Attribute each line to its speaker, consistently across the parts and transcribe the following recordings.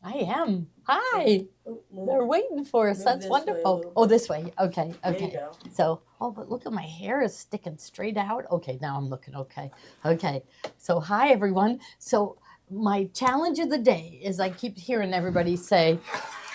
Speaker 1: I am. Hi. They're waiting for us. That's wonderful. Oh, this way. Okay.
Speaker 2: There
Speaker 1: Okay.
Speaker 2: you go.
Speaker 1: So, but look at my hair is sticking straight out. Okay, now I'm looking okay. Okay. So, hi everyone. So, my challenge of the day is I keep hearing everybody say,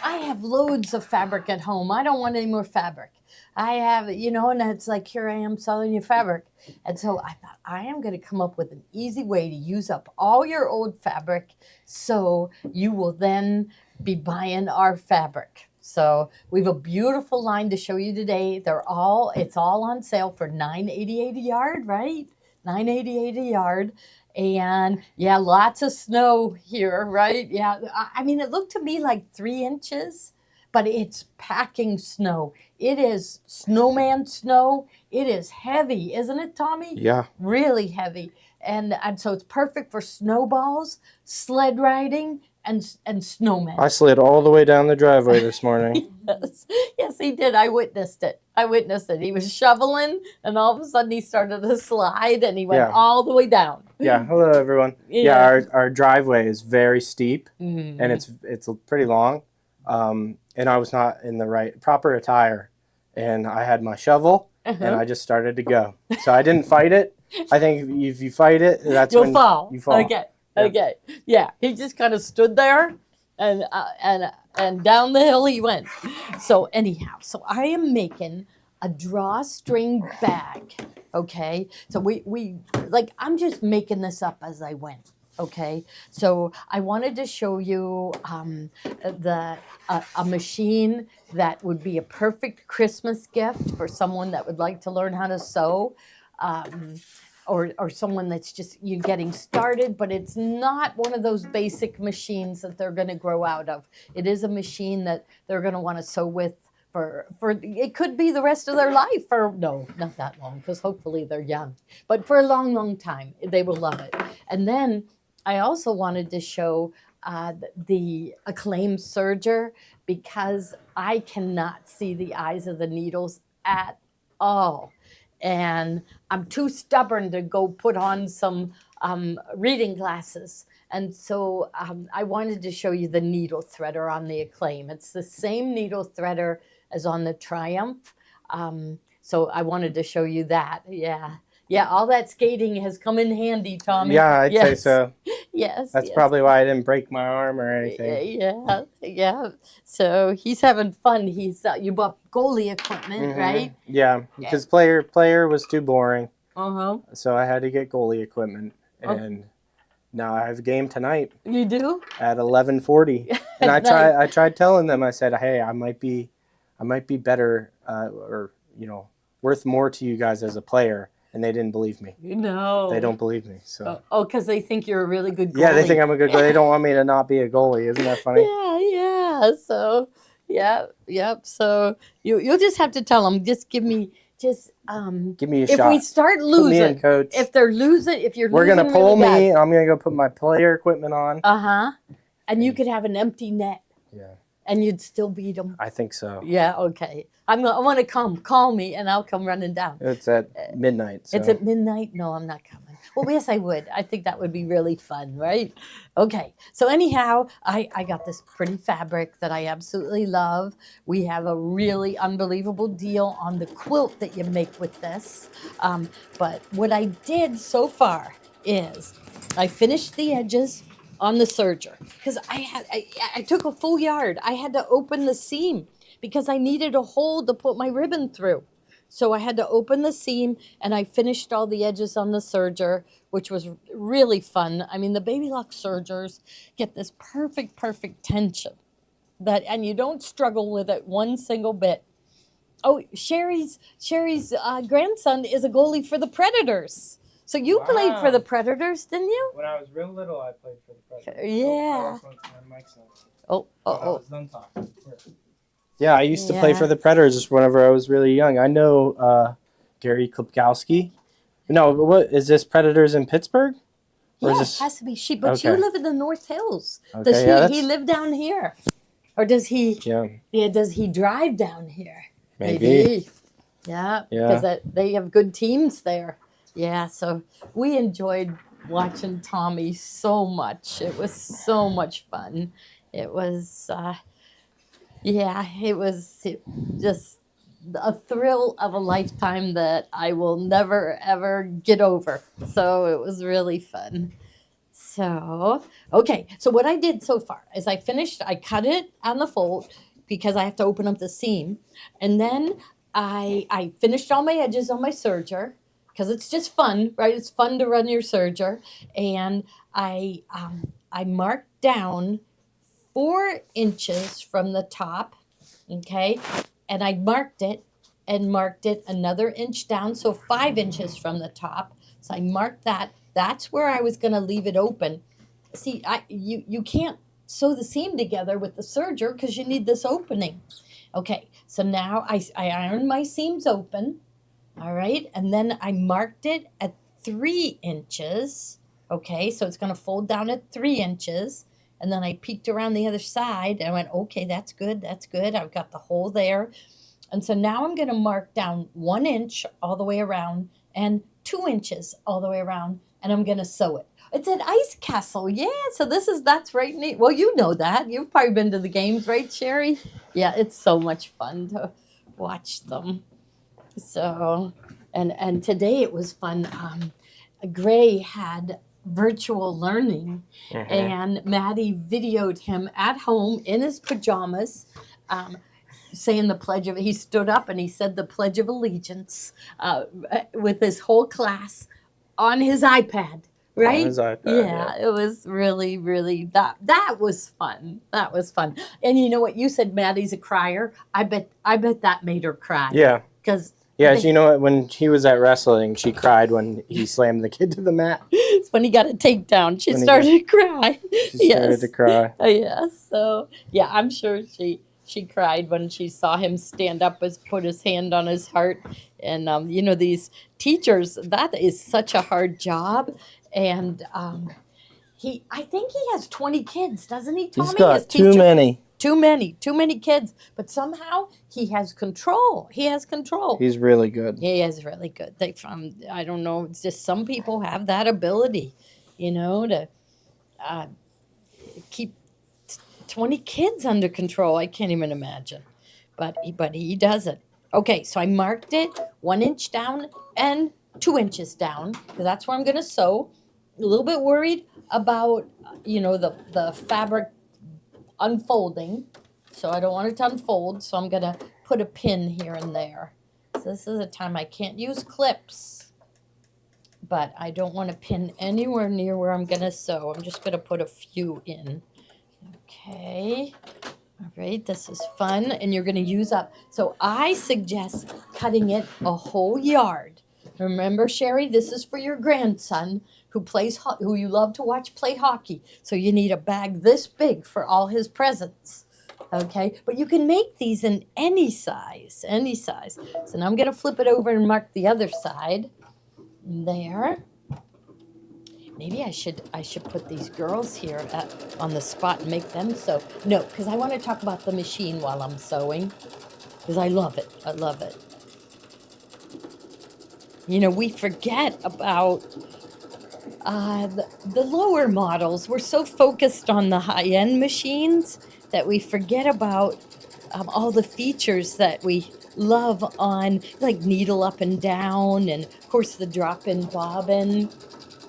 Speaker 1: I have loads of fabric at home. I don't want any more fabric. I have, and it's like, here I am selling you fabric. And so I thought, I am going to come up with an easy way to use up all your old fabric so you will then be buying our fabric. So we have a beautiful line to show you today. It's all on sale for $9.88 a yard, right? $9.88 a yard. And yeah, lots of snow here, right? Yeah, I mean, it looked to me like 3 inches, but it's packing snow. It is snowman snow. It is heavy, isn't it, Tommy?
Speaker 3: Yeah.
Speaker 1: Really heavy. And so it's perfect for snowballs, sled riding, and snowmen.
Speaker 3: I slid all the way down the driveway this morning.
Speaker 1: Yes, he did. I witnessed it. He was shoveling, and all of a sudden he started to slide, and he went all the way down.
Speaker 3: Yeah. Hello, everyone. Yeah, our driveway is very steep, and it's pretty long. And I was not in the proper attire, and I had my shovel, and I just started to go. So I didn't fight it. I think if you fight it, that's when
Speaker 1: fall.
Speaker 3: you fall.
Speaker 1: Okay. Yeah. Okay. Yeah. He just kind of stood there, and down the hill he went. So anyhow, I am making a drawstring bag. Okay. So I'm just making this up as I went. Okay, so I wanted to show you a machine that would be a perfect Christmas gift for someone that would like to learn how to sew, or someone that's just getting started, but it's not one of those basic machines that they're going to grow out of. It is a machine that they're going to want to sew with for it could be the rest of their life, or no, not that long, because hopefully they're young, but for a long, long time. They will love it. And then I also wanted to show the Acclaim serger, because I cannot see the eyes of the needles at all. And I'm too stubborn to go put on some reading glasses. And so I wanted to show you the needle threader on the Acclaim. It's the same needle threader as on the Triumph. So I wanted to show you that. Yeah, all that skating has come in handy, Tommy.
Speaker 3: Yeah, I'd say so.
Speaker 1: Yes.
Speaker 3: That's probably why I didn't break my arm or anything.
Speaker 1: Yeah. So he's having fun. You bought goalie equipment, right?
Speaker 3: Yeah, because player was too boring.
Speaker 1: So
Speaker 3: I had to get goalie equipment, and now I have a game tonight.
Speaker 1: You do?
Speaker 3: At 11:40, and I tried telling them. I said, "Hey, I might be better, or worth more to you guys as a player." And they didn't believe me.
Speaker 1: No.
Speaker 3: They don't believe me. So.
Speaker 1: Because they think you're a really good goalie.
Speaker 3: Yeah, they think I'm a good goalie. They don't want me to not be a goalie. Isn't that funny?
Speaker 1: Yeah. So, yep. So you'll just have to tell them. Just give me a
Speaker 3: shot.
Speaker 1: If we start losing,
Speaker 3: put me in, coach.
Speaker 1: If they're losing, if you're
Speaker 3: we're
Speaker 1: losing,
Speaker 3: gonna pull
Speaker 1: really
Speaker 3: me.
Speaker 1: bad.
Speaker 3: I'm gonna go put my player equipment on.
Speaker 1: And you could have an empty net.
Speaker 3: Yeah.
Speaker 1: And you'd still beat them.
Speaker 3: I think so.
Speaker 1: Yeah. Okay. I want to come. Call me, and I'll come running down.
Speaker 3: It's at midnight. So.
Speaker 1: It's at midnight? No, I'm not coming. Well, yes, I would. I think that would be really fun, right? Okay. So anyhow, I got this pretty fabric that I absolutely love. We have a really unbelievable deal on the quilt that you make with this. But what I did so far is I finished the edges on the serger, because I took a full yard. I had to open the seam because I needed a hole to put my ribbon through. So I had to open the seam, and I finished all the edges on the serger, which was really fun. I mean, the Baby Lock sergers get this perfect tension and you don't struggle with it one single bit. Oh, Sherry's grandson is a goalie for the Predators. So you played for the Predators, didn't you?
Speaker 3: When I was real little, I played for the Predators.
Speaker 1: Yeah.
Speaker 3: Yeah, I used to play for the Predators whenever I was really young. I know Gary Klipkowski. No, what is this? Predators in Pittsburgh?
Speaker 1: Or it has to be she. But you live in the North Hills.
Speaker 3: Okay,
Speaker 1: does he live down here, or does he?
Speaker 3: Yeah.
Speaker 1: Does he drive down here?
Speaker 3: Maybe.
Speaker 1: Yeah. Because they have good teams there. Yeah. So we enjoyed watching Tommy so much. It was so much fun. It was, yeah, it was just a thrill of a lifetime that I will never ever get over. So it was really fun. So, okay. So what I did so far is I cut it on the fold because I have to open up the seam. And then I finished all my edges on my serger because it's just fun, right? It's fun to run your serger. And I marked down 4 inches from the top, okay? And I marked it another inch down, so 5 inches from the top. So I marked that. That's where I was going to leave it open. See, you can't sew the seam together with the serger because you need this opening. Okay, so now I ironed my seams open, all right, and then I marked it at 3 inches. Okay, so it's going to fold down at 3 inches. And then I peeked around the other side and I went, okay, that's good, that's good. I've got the hole there. And so now I'm going to mark down 1 inch all the way around and 2 inches all the way around, and I'm going to sew it. It's an ice castle. Yeah, so that's right neat. Well, you know that. You've probably been to the games, right, Sherry? Yeah, it's so much fun to watch them. So, and today it was fun. Gray had virtual learning, and Maddie videoed him at home in his pajamas, saying the pledge of. He stood up and he said the Pledge of Allegiance with his whole class on his iPad. Right?
Speaker 3: On his iPad,
Speaker 1: yeah, it was really, really that was fun. That was fun. And you know what? You said Maddie's a crier. I bet that made her cry.
Speaker 3: Yeah.
Speaker 1: Because
Speaker 3: you know what? When he was at wrestling, she cried when he slammed the kid to the mat.
Speaker 1: when he got a takedown, she started to cry.
Speaker 3: She started to cry.
Speaker 1: Yes. So yeah, I'm sure she cried when she saw him stand up, put his hand on his heart, and you know, these teachers, that is such a hard job, and I think he has 20 kids, doesn't he, Tommy?
Speaker 3: He's got too many.
Speaker 1: Too many kids, but somehow he has control.
Speaker 3: He's really good.
Speaker 1: He is really good. I don't know, it's just some people have that ability, you know, to keep 20 kids under control. I can't even imagine, but he does it. Okay, so I marked it 1 inch down and 2 inches down because that's where I'm going to sew. A little bit worried about, you know, the fabric unfolding, so I don't want it to unfold, so I'm going to put a pin here and there. So this is a time I can't use clips, but I don't want to pin anywhere near where I'm going to sew. I'm just going to put a few in. Okay. All right, this is fun, and you're going to use up. So I suggest cutting it a whole yard. Remember, Sherry, this is for your grandson who you love to watch play hockey. So you need a bag this big for all his presents. Okay, but you can make these in any size, So now I'm going to flip it over and mark the other side. There. Maybe I should put these girls here on the spot and make them sew. No, because I want to talk about the machine while I'm sewing, because I love it. I love it. You know, we forget about the lower models. We're so focused on the high-end machines that we forget about all the features that we love on, like needle up and down, and of course the drop-in bobbin.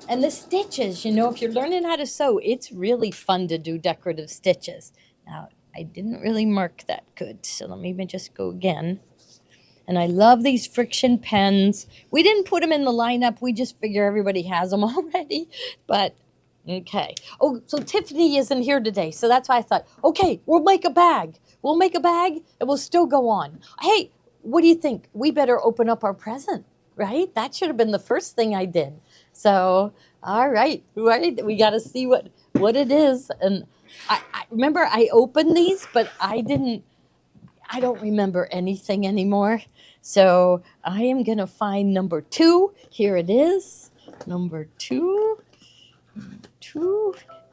Speaker 1: And the stitches, you know, if you're learning how to sew, it's really fun to do decorative stitches. Now, I didn't really mark that good, so let me just go again. And I love these friction pens. We didn't put them in the lineup. We just figure everybody has them already. But, okay. Oh, so Tiffany isn't here today, so that's why I thought, okay, we'll make a bag. We'll make a bag, and we'll still go on. Hey, what do you think? We better open up our present, right? That should have been the first thing I did. So, all right, we got to see what it is. And I remember I opened these, but I don't remember anything anymore. So I am going to find number 2. Here it is, number 2.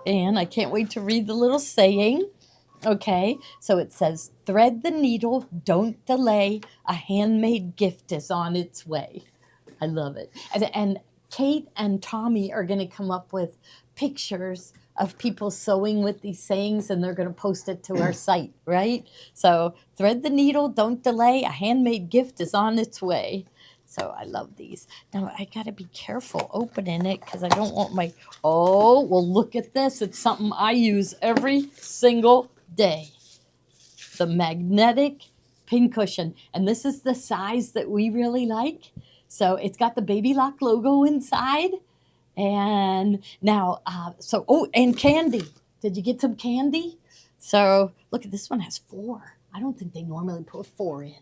Speaker 1: And I can't wait to read the little saying. Okay, so it says, thread the needle, don't delay. A handmade gift is on its way. I love it. And Kate and Tommy are going to come up with pictures of people sewing with these sayings, and they're going to post it to our site, right? So thread the needle, don't delay. A handmade gift is on its way. So I love these. Now I got to be careful opening it because I don't want my, oh, well, look at this. It's something I use every single day. The magnetic pincushion. And this is the size that we really like. So it's got the Baby Lock logo inside. And now, and candy. Did you get some candy? So look at this one has 4. I don't think they normally put 4 in.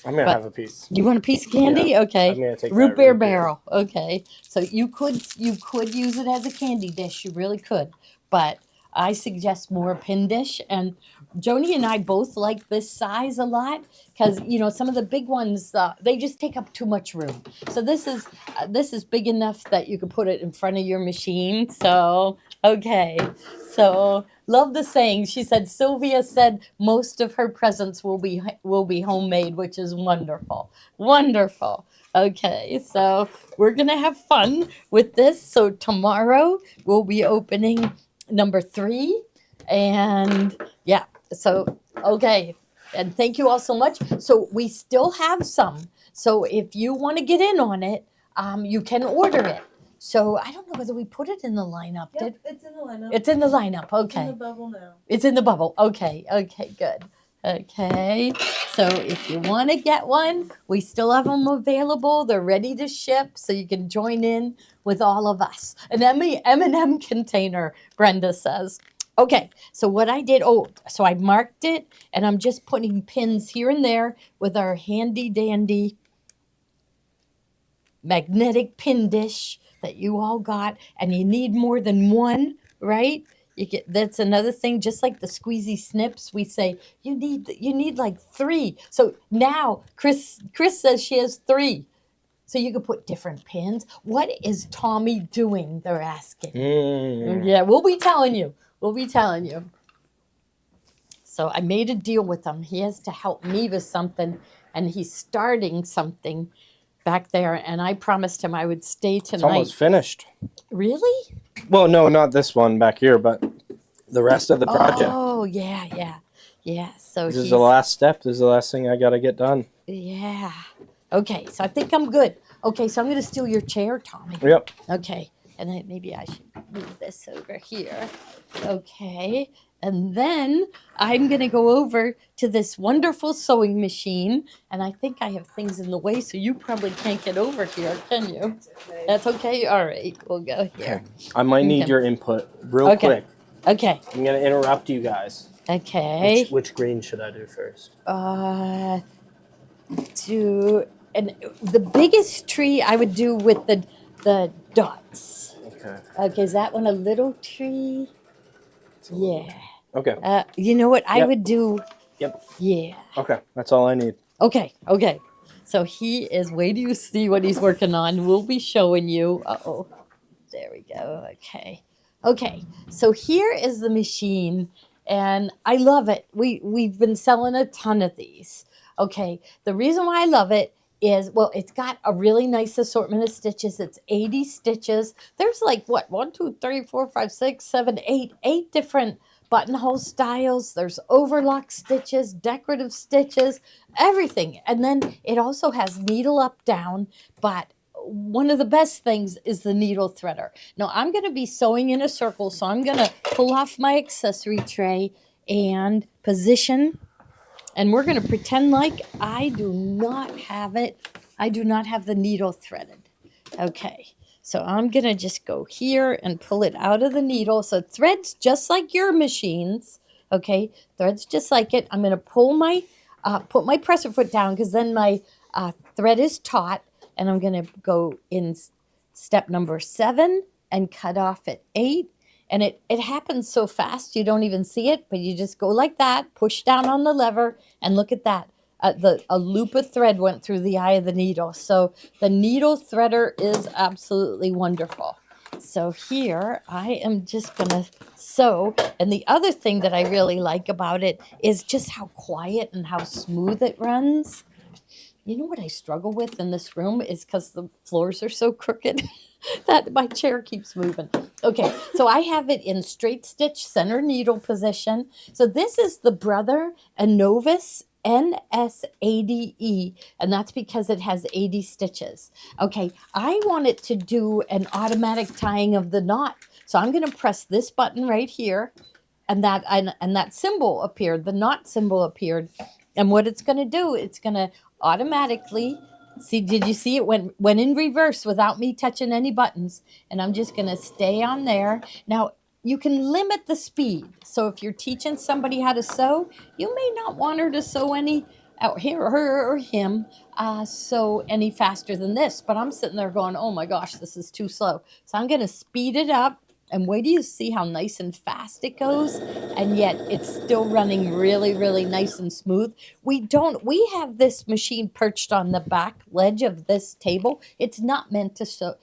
Speaker 3: I'm going to have a piece.
Speaker 1: You want a piece of candy?
Speaker 3: Yeah,
Speaker 1: okay.
Speaker 3: I'm gonna take
Speaker 1: root
Speaker 3: that
Speaker 1: beer
Speaker 3: root beer.
Speaker 1: barrel. Okay. So you could use it as a candy dish. You really could. But I suggest more a pin dish. And Joni and I both like this size a lot because, you know, some of the big ones, they just take up too much room. So this is big enough that you could put it in front of your machine. So, okay. So love the saying. She said, Sylvia said most of her presents will be homemade, which is wonderful. Wonderful. Okay, so we're going to have fun with this. So tomorrow we'll be opening number 3. And yeah, so, okay. And thank you all so much. So we still have some. So if you want to get in on it, you can order it. So I don't know whether we put it in the lineup.
Speaker 2: Yep, it's in the lineup.
Speaker 1: It's in the lineup.
Speaker 2: It's in
Speaker 1: Okay.
Speaker 2: the bubble now.
Speaker 1: It's in the bubble. Okay. Okay, good. Okay. So if you want to get one, we still have them available. They're ready to ship, so you can join in with all of us. An M&M container, Brenda says. Okay, so what I did, so I marked it, and I'm just putting pins here and there with our handy dandy magnetic pin dish that you all got, and you need more than one, right? That's another thing. Just like the squeezy snips, we say you need like 3. So now Chris says she has 3. So you could put different pins. What is Tommy doing? They're asking. Yeah, we'll be telling you. We'll be telling you. So I made a deal with him. He has to help me with something, and he's starting something back there, and I promised him I would stay tonight.
Speaker 3: It's almost finished.
Speaker 1: Really?
Speaker 3: Well, no, not this one back here, but the rest of the project.
Speaker 1: Oh, yeah. So
Speaker 3: This is the last step. This is the last thing I got to get done.
Speaker 1: Yeah. Okay, so I think I'm good. Okay, so I'm going to steal your chair, Tommy.
Speaker 3: Yep.
Speaker 1: Okay, and then maybe I should move this over here. Okay, and then I'm going to go over to this wonderful sewing machine, and I think I have things in the way, so you probably can't get over here, can you?
Speaker 2: Okay.
Speaker 1: That's okay? All right, we'll go here.
Speaker 3: I might need
Speaker 1: Okay.
Speaker 3: your input real quick.
Speaker 1: Okay,
Speaker 3: I'm going to interrupt you guys.
Speaker 1: okay.
Speaker 3: Which green should I do first?
Speaker 1: And the biggest tree I would do with the dots.
Speaker 3: Okay.
Speaker 1: Okay, is that one a little tree? Yeah.
Speaker 3: Okay.
Speaker 1: You know what I
Speaker 3: Yep.
Speaker 1: would do?
Speaker 3: Yep.
Speaker 1: Yeah.
Speaker 3: Okay. That's all I need.
Speaker 1: Okay. So he is, wait till you see what he's working on. We'll be showing you. Uh-oh. There we go. Okay. So here is the machine, and I love it. We've been selling a ton of these. Okay. The reason why I love it is, well, it's got a really nice assortment of stitches. It's 80 stitches. There's like, what, 1, 2, 3, 4, 5, 6, 7, 8 different buttonhole styles. There's overlock stitches, decorative stitches, everything. And then it also has needle up, down, but one of the best things is the needle threader. Now I'm going to be sewing in a circle, so I'm going to pull off my accessory tray and position. And we're going to pretend like I do not have it. I do not have the needle threaded. Okay, so I'm going to just go here and pull it out of the needle. So it threads just like your machines. Okay, threads just like it. I'm going to pull my, put my presser foot down because then my thread is taut. And I'm going to go in step number 7 and cut off at 8. And it happens so fast you don't even see it, but you just go like that, push down on the lever, and look at that. A loop of thread went through the eye of the needle. So the needle threader is absolutely wonderful. So here I am just going to sew. And the other thing that I really like about it is just how quiet and how smooth it runs. You know what I struggle with in this room is because the floors are so crooked that my chair keeps moving. Okay, so I have it in straight stitch center needle position. So this is the Brother Anovis NS80E, and that's because it has 80 stitches. Okay, I want it to do an automatic tying of the knot. So I'm going to press this button right here, and that symbol appeared, the knot symbol appeared. And what it's going to do, it's going to automatically see. Did you see it went in reverse without me touching any buttons? And I'm just going to stay on there. Now, you can limit the speed. So if you're teaching somebody how to sew, you may not want her to sew any out here, her or him, sew any faster than this. But I'm sitting there going, oh my gosh, this is too slow. So I'm going to speed it up. And wait till you see how nice and fast it goes, and yet it's still running really, really nice and smooth. We have this machine perched on the back ledge of this table. It's not meant to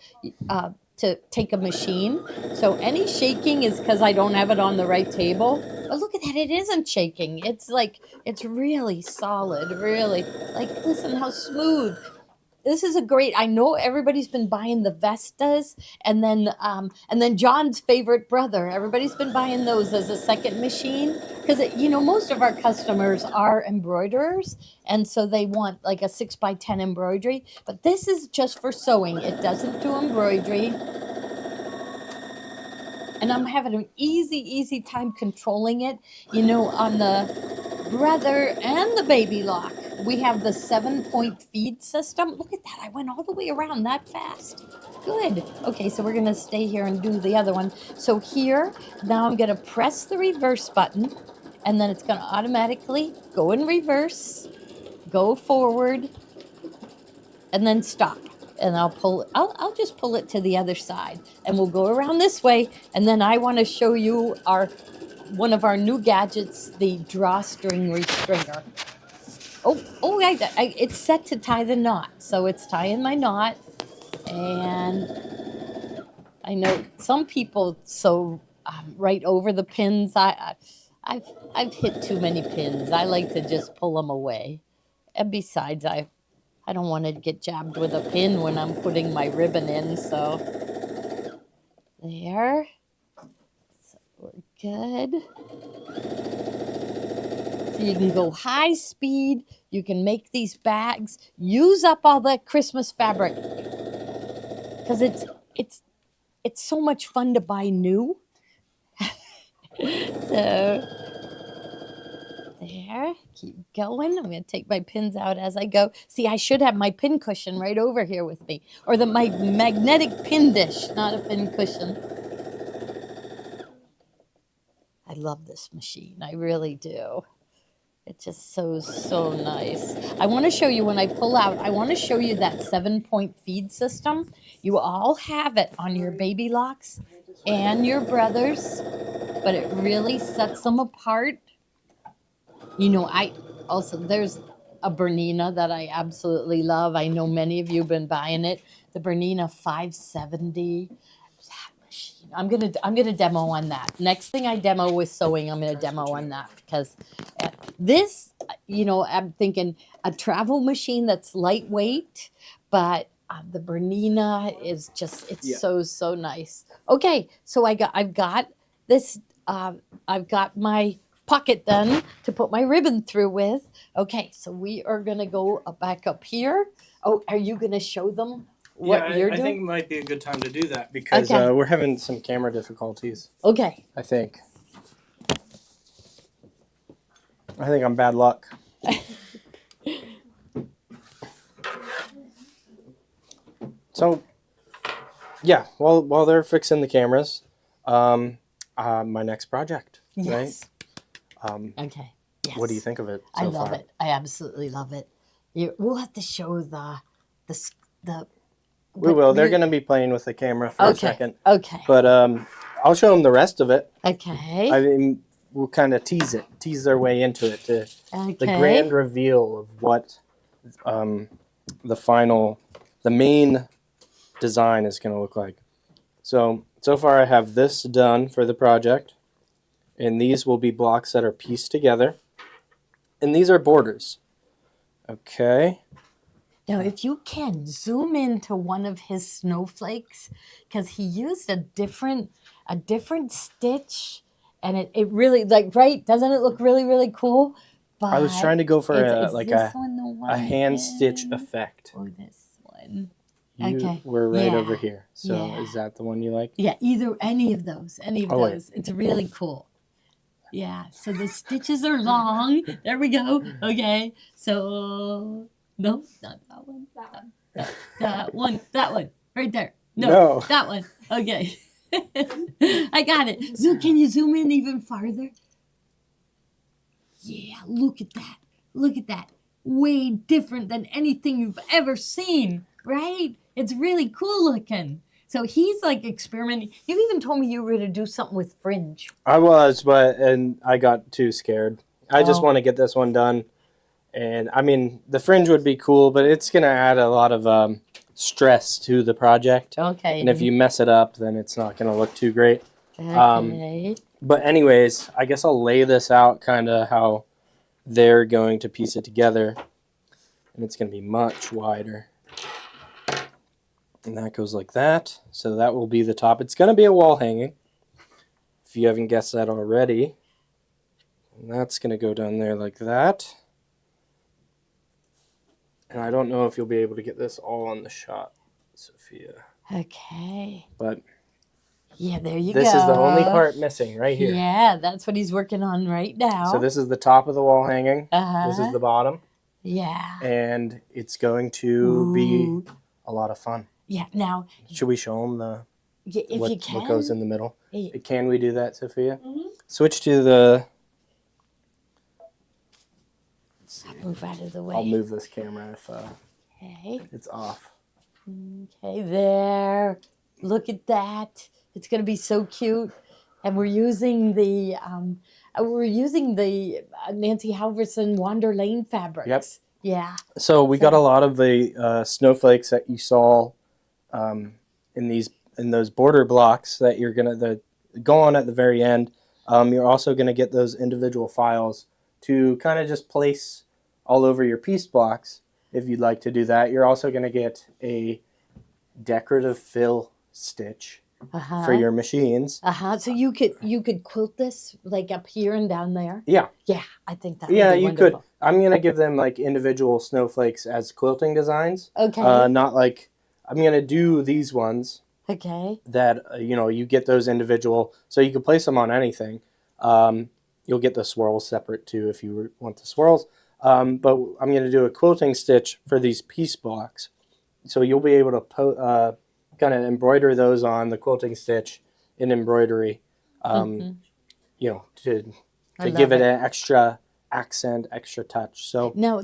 Speaker 1: take a machine. So any shaking is because I don't have it on the right table. But look at that, it isn't shaking. It's really solid, really. Like, listen how smooth. This is a great. I know everybody's been buying the Vestas, and then John's favorite brother. Everybody's been buying those as a second machine because most of our customers are embroiderers, and so they want like a 6x10 embroidery. But this is just for sewing. It doesn't do embroidery. And I'm having an easy time controlling it. On the Brother and the Baby Lock, we have the 7-point feed system. Look at that. I went all the way around that fast. Good. Okay, so we're going to stay here and do the other one. So here, now I'm going to press the reverse button, and then it's going to automatically go in reverse, go forward, and then stop. And I'll just pull it to the other side, and we'll go around this way. And then I want to show you one of our new gadgets, the drawstring restringer. It's set to tie the knot. So it's tying my knot. And I know some people sew right over the pins. I've hit too many pins. I like to just pull them away. And besides, I don't want to get jabbed with a pin when I'm putting my ribbon in, so there. So we're good. So you can go high speed, you can make these bags, use up all that Christmas fabric. Because it's so much fun to buy new. So there, keep going. I'm going to take my pins out as I go. See, I should have my pin cushion right over here with me. Or my magnetic pin dish, not a pin cushion. I love this machine. I really do. It just sews so nice. I want to show you when I pull out, I want to show you that 7-point feed system. You all have it on your Baby Locks and your Brothers, but it really sets them apart. There's a Bernina that I absolutely love. I know many of you have been buying it. The Bernina 570. That machine. I'm gonna demo on that. Next thing I demo with sewing, I'm gonna demo on that because this, I'm thinking a travel machine that's lightweight, but the Bernina is just so nice. Okay, so I've got this. I've got my pocket then to put my ribbon through with. Okay, so we are gonna go back up here. Oh, are you gonna show them what you're doing?
Speaker 3: I think it might be a good time to do that because we're having some camera difficulties.
Speaker 1: Okay.
Speaker 3: I think I'm bad luck. So, yeah, while they're fixing the cameras, my next project,
Speaker 1: yes.
Speaker 3: right?
Speaker 1: Okay. Yes.
Speaker 3: What do you think of it so
Speaker 1: I love
Speaker 3: far?
Speaker 1: it. I absolutely love it. We'll have to show the.
Speaker 3: We will. They're going to be playing with the camera for a second.
Speaker 1: Okay.
Speaker 3: But I'll show them the rest of it.
Speaker 1: Okay.
Speaker 3: I mean, we'll kind of tease their way into it to the grand reveal of what the main design is going to look like. So far I have this done for the project, and these will be blocks that are pieced together, and these are borders. Okay.
Speaker 1: Now, if you can zoom into one of his snowflakes, because he used a different stitch, and it really like right. Doesn't it look really really cool? But
Speaker 3: I was trying to go for
Speaker 1: is
Speaker 3: like
Speaker 1: this one the one
Speaker 3: a hand stitch
Speaker 1: in-
Speaker 3: effect.
Speaker 1: or this one?
Speaker 3: You
Speaker 1: Okay.
Speaker 3: were right
Speaker 1: Yeah.
Speaker 3: over here. So
Speaker 1: Yeah.
Speaker 3: is that the one you like?
Speaker 1: Yeah, any of those.
Speaker 3: Oh, wait.
Speaker 1: It's really cool. Yeah, so the stitches are long. There we go. Okay, so no, not that one. That one, right there.
Speaker 3: No.
Speaker 1: That one. Okay, I got it. So can you zoom in even farther? Yeah, look at that. Look at that. Way different than anything you've ever seen, right? It's really cool looking. So he's like experimenting. You even told me you were going to do something with fringe.
Speaker 3: I was, and I got too scared. I just
Speaker 1: Oh.
Speaker 3: want to get this one done. And I mean, the fringe would be cool, but it's going to add a lot of stress to the project.
Speaker 1: Okay.
Speaker 3: And if you mess it up, then it's not going to look too great.
Speaker 1: Okay.
Speaker 3: But anyways, I guess I'll lay this out kind of how they're going to piece it together. And it's going to be much wider. And that goes like that. So that will be the top. It's going to be a wall hanging, if you haven't guessed that already. And that's going to go down there like that. And I don't know if you'll be able to get this all on the shot, Sophia.
Speaker 1: Okay.
Speaker 3: But
Speaker 1: yeah, there you go.
Speaker 3: this is the only part missing right here.
Speaker 1: Yeah, that's what he's working on right now.
Speaker 3: So this is the top of the wall hanging.
Speaker 1: Uh-huh.
Speaker 3: This is the bottom.
Speaker 1: Yeah.
Speaker 3: And it's going to be a lot of fun.
Speaker 1: Yeah. Now,
Speaker 3: should we show them
Speaker 1: if you can,
Speaker 3: what goes in the middle?
Speaker 1: Yeah.
Speaker 3: Can we do that, Sophia?
Speaker 1: Mm-hmm.
Speaker 3: Switch to the...
Speaker 1: I'll move out of the way.
Speaker 3: I'll move this camera if
Speaker 1: Okay.
Speaker 3: it's off.
Speaker 1: Okay, there. Look at that. It's going to be so cute. And we're using the Nancy Halverson Wander Lane fabrics.
Speaker 3: Yep.
Speaker 1: Yeah.
Speaker 3: So we got a lot of the snowflakes that you saw in those border blocks that you're gonna go on at the very end. You're also gonna get those individual files to kind of just place all over your piece blocks if you'd like to do that. You're also gonna get a decorative fill stitch for your machines.
Speaker 1: So you could quilt this like up here and down there.
Speaker 3: Yeah.
Speaker 1: Yeah, I think that would
Speaker 3: Yeah,
Speaker 1: be
Speaker 3: you
Speaker 1: wonderful.
Speaker 3: could. I'm gonna give them like individual snowflakes as quilting designs.
Speaker 1: Okay.
Speaker 3: Not like I'm gonna do these ones
Speaker 1: Okay.
Speaker 3: that you get those individual, so you can place them on anything. You'll get the swirls separate too if you want the swirls. But I'm gonna do a quilting stitch for these piece blocks, so you'll be able to kind of embroider those on the quilting stitch in embroidery. To give it an extra accent, extra touch. So
Speaker 1: now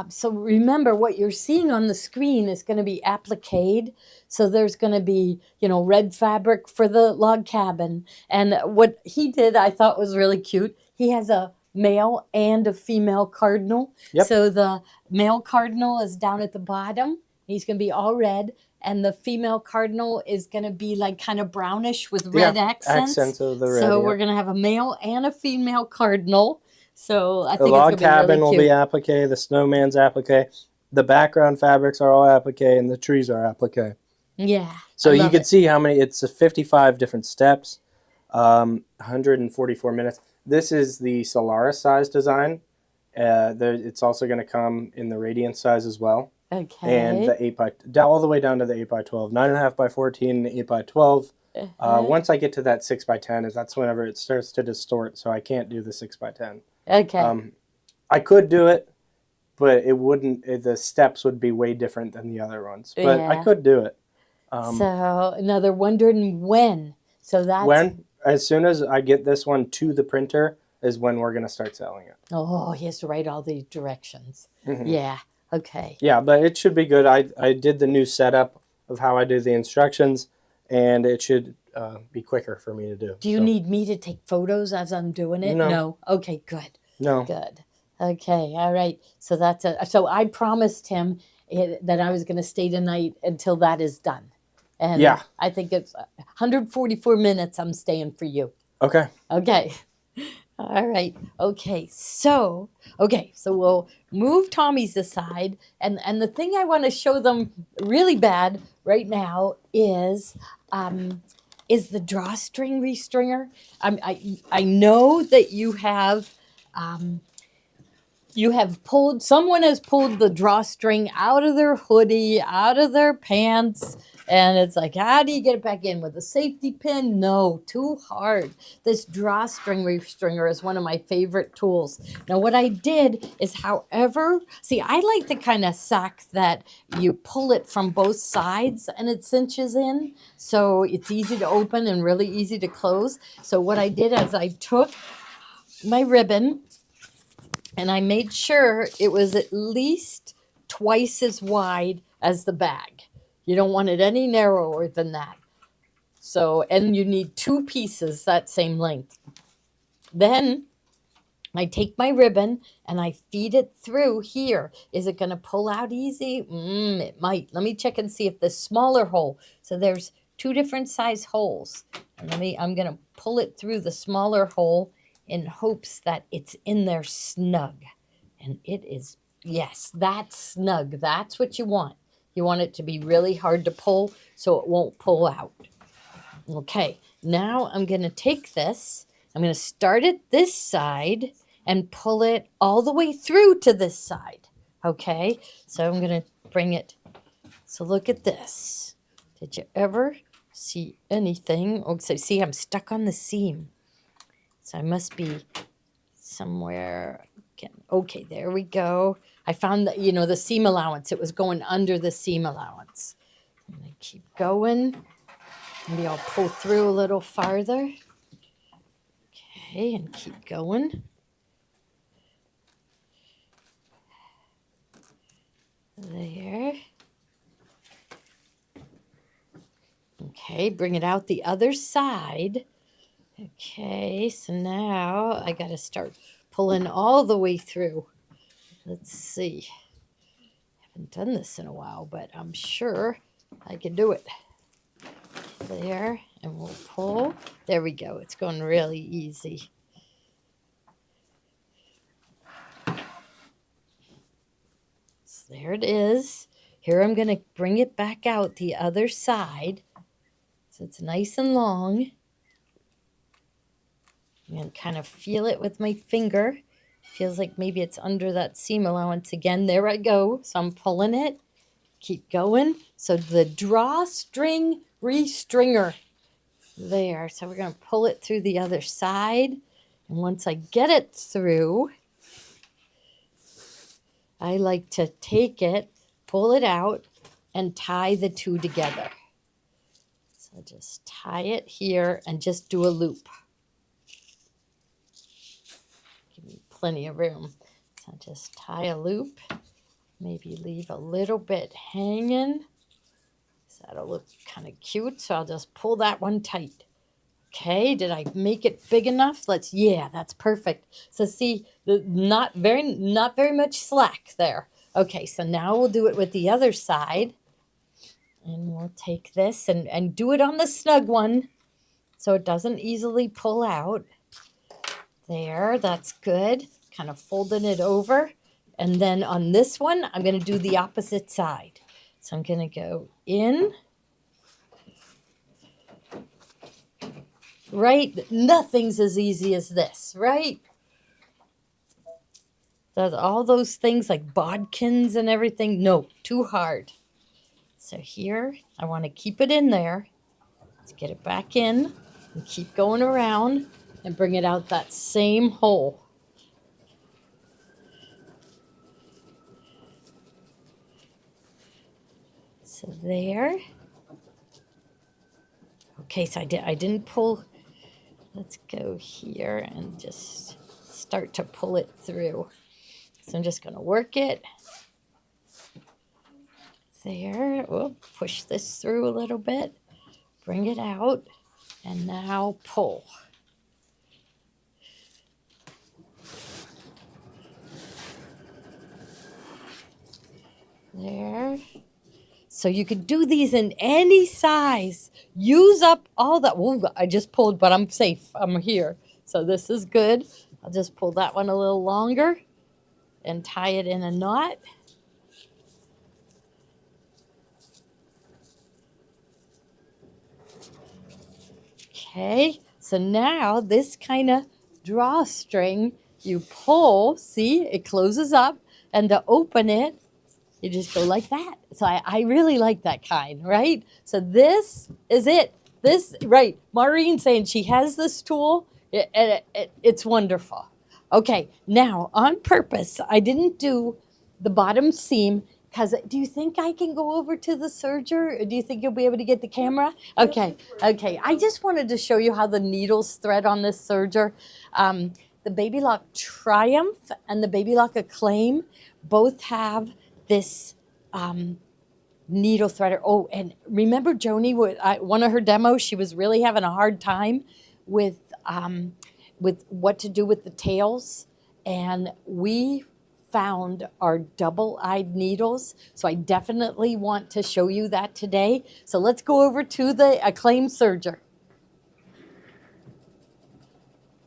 Speaker 1: so remember what you're seeing on the screen is going to be appliqued. So there's going to be red fabric for the log cabin, and what he did I thought was really cute. He has a male and a female cardinal.
Speaker 3: Yep.
Speaker 1: So the male cardinal is down at the bottom. He's going to be all red. And the female cardinal is going to be like kind of brownish with red accents.
Speaker 3: Accents of the red.
Speaker 1: So we're going to have a male and a female cardinal. So I think
Speaker 3: the log
Speaker 1: it's going to
Speaker 3: cabin
Speaker 1: be really
Speaker 3: will
Speaker 1: cute.
Speaker 3: be applique. The snowman's applique. The background fabrics are all applique, and the trees are applique.
Speaker 1: Yeah.
Speaker 3: So you can see how many. It's 55 different steps, 144 minutes. This is the Solaris size design. It's also going to come in the Radiant size as well.
Speaker 1: Okay.
Speaker 3: And the all the way down to the 8x12, 9.5 by 14, 8x12. Once I get to that 6x10, that's whenever it starts to distort, so I can't do the 6x10.
Speaker 1: Okay.
Speaker 3: I could do it, but it wouldn't. The steps would be way different than the other ones. But I could do it.
Speaker 1: So now they're wondering when. So that's
Speaker 3: when, as soon as I get this one to the printer, is when we're going to start selling it.
Speaker 1: Oh, he has to write all the directions.
Speaker 3: Mm-hmm.
Speaker 1: Yeah. Okay.
Speaker 3: Yeah, but it should be good. I did the new setup of how I do the instructions, and it should be quicker for me to do.
Speaker 1: Do you need me to take photos as I'm doing it?
Speaker 3: No.
Speaker 1: Okay, good.
Speaker 3: No.
Speaker 1: Good. Okay, all right. So so I promised him that I was going to stay tonight until that is done. And
Speaker 3: yeah.
Speaker 1: I think it's 144 minutes I'm staying for you.
Speaker 3: Okay.
Speaker 1: Okay. All right. Okay, so we'll move Tommy's aside, and the thing I want to show them really bad right now is the drawstring restringer. I know that um, you have pulled, someone has pulled the drawstring out of their hoodie, out of their pants, and it's like, how do you get it back in with a safety pin? No, too hard. This drawstring restringer is one of my favorite tools. Now, what I did is, however, see, I like the kind of sock that you pull it from both sides and it cinches in. So it's easy to open and really easy to close. So what I did is I took my ribbon and I made sure it was at least twice as wide as the bag. You don't want it any narrower than that. So, and you need two pieces that same length. Then I take my ribbon and I feed it through here. Is it going to pull out easy? It might. Let me check and see if the smaller hole. So there's two different size holes. And I'm going to pull it through the smaller hole in hopes that it's in there snug. And it is, yes, that's snug. That's what you want. You want it to be really hard to pull so it won't pull out. Okay, now I'm going to take this. I'm going to start at this side and pull it all the way through to this side. Okay, so I'm going to bring it. So look at this. Did you ever see anything? Oh, so see, I'm stuck on the seam. So I must be somewhere. Okay, there we go. I found that, the seam allowance. It was going under the seam allowance. I'm going to keep going. Maybe I'll pull through a little farther. Okay, and keep going. There. Okay, bring it out the other side. Okay, so now I got to start pulling all the way through. Let's see. I haven't done this in a while, but I'm sure I can do it. There, and we'll pull. There we go. It's going really easy. So there it is. Here I'm going to bring it back out the other side. So it's nice and long. And kind of feel it with my finger. Feels like maybe it's under that seam allowance again. There I go. So I'm pulling it. Keep going. So the drawstring restringer. There. So we're going to pull it through the other side. And once I get it through, I like to take it, pull it out, and tie the two together. So just tie it here and just do a loop. Plenty of room. So just tie a loop, maybe leave a little bit hanging. So that'll look kind of cute. So I'll just pull that one tight. Okay, did I make it big enough? Yeah, that's perfect. So see, not very much slack there. Okay, so now we'll do it with the other side. And we'll take this and do it on the snug one so it doesn't easily pull out. There, that's good. Kind of folding it over. And then on this one, I'm going to do the opposite side. So I'm going to go in. Right? Nothing's as easy as this, right? Does all those things like bodkins and everything? No, too hard. So here, I want to keep it in there. Let's get it back in and keep going around. And bring it out that same hole. So there. Okay, so I didn't pull. Let's go here and just start to pull it through. So I'm just going to work it. There. We'll push this through a little bit. Bring it out. And now pull. There. So you could do these in any size. Use up all that. Whoa, I just pulled, but I'm safe. I'm here. So this is good. I'll just pull that one a little longer and tie it in a knot. Okay, so now this kind of drawstring, you pull, see, it closes up, and to open it, you just go like that. So I really like that kind, right? So this is it. This, right, Maureen saying she has this tool, it's wonderful. Okay, now on purpose, I didn't do the bottom seam because do you think I can go over to the serger? Or do you think you'll be able to get the camera? Okay, okay. I just wanted to show you how the needles thread on this serger. The Baby Lock Triumph and the Baby Lock Acclaim both have this needle threader. Oh, and remember Joni, one of her demos, she was really having a hard time with what to do with the tails. And we found our double-eyed needles. So I definitely want to show you that today. So let's go over to the Acclaim serger.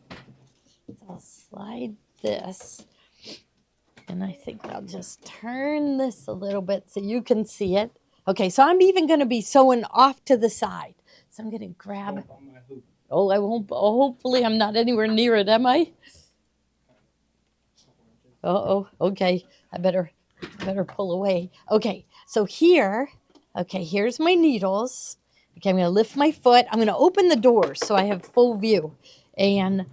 Speaker 1: So I'll slide this. And I think I'll just turn this a little bit so you can see it. Okay, so I'm even going to be sewing off to the side. So I'm going to grab. Oh, I won't. Oh, hopefully I'm not anywhere near it, am I? Uh-oh, okay. I better pull away. Okay, so here, okay, here's my needles. Okay, I'm going to lift my foot. I'm going to open the door so I have full view. And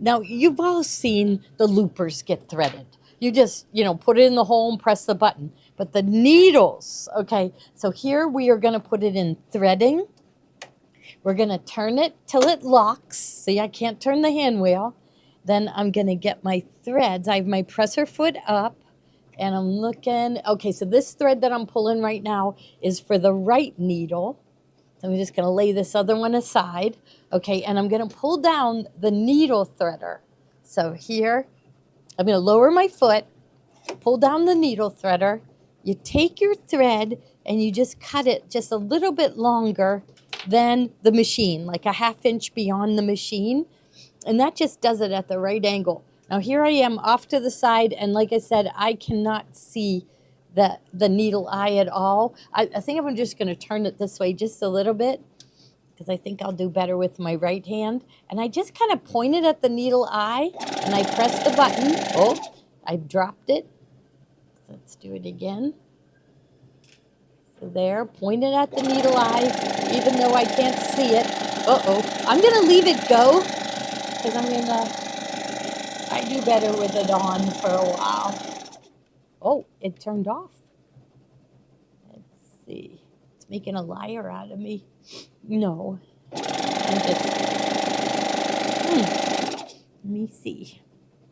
Speaker 1: now you've all seen the loopers get threaded. You just, put it in the hole and press the button. But the needles, okay, so here we are going to put it in threading. We're going to turn it till it locks. See, I can't turn the hand wheel. Then I'm going to get my threads. I have my presser foot up, and I'm looking. Okay, so this thread that I'm pulling right now is for the right needle. So I'm just going to lay this other one aside. Okay, and I'm going to pull down the needle threader. So here, I'm going to lower my foot, pull down the needle threader. You take your thread and you just cut it just a little bit longer than the machine, like a 1/2 inch beyond the machine. And that just does it at the right angle. Now here I am off to the side, and like I said, I cannot see the needle eye at all. I think I'm just going to turn it this way just a little bit, because I think I'll do better with my right hand. And I just kind of point it at the needle eye, and I press the button. Oh, I dropped it. Let's do it again. So there, point it at the needle eye, even though I can't see it. Uh-oh, I'm going to leave it go, because I do better with it on for a while. Oh, it turned off. Let's see. It's making a liar out of me. No. Let me see.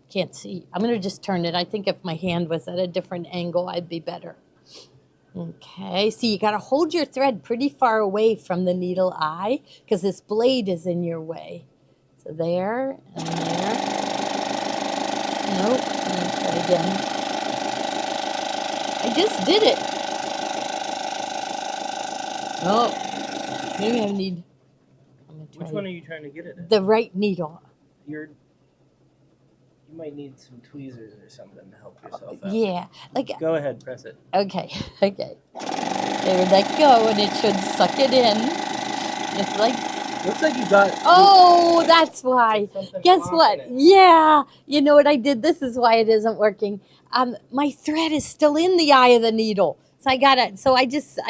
Speaker 1: Can't see. I'm going to just turn it. I think if my hand was at a different angle, I'd be better. Okay, so you got to hold your thread pretty far away from the needle eye, because this blade is in your way. So there and there. Nope, let me try again. I just did it. Oh, maybe I need. I'm gonna try.
Speaker 3: Which one are you trying to get it at?
Speaker 1: The right needle.
Speaker 3: You might need some tweezers or something to help yourself out.
Speaker 1: Yeah, like.
Speaker 3: Go ahead, press it.
Speaker 1: Okay, okay. There, let go, and it should suck it in. It's like.
Speaker 3: Looks like you got.
Speaker 1: Oh, that's why. Guess what? Yeah, you know what I did? This is why it isn't working. My thread is still in the eye of the needle. So I got it. So I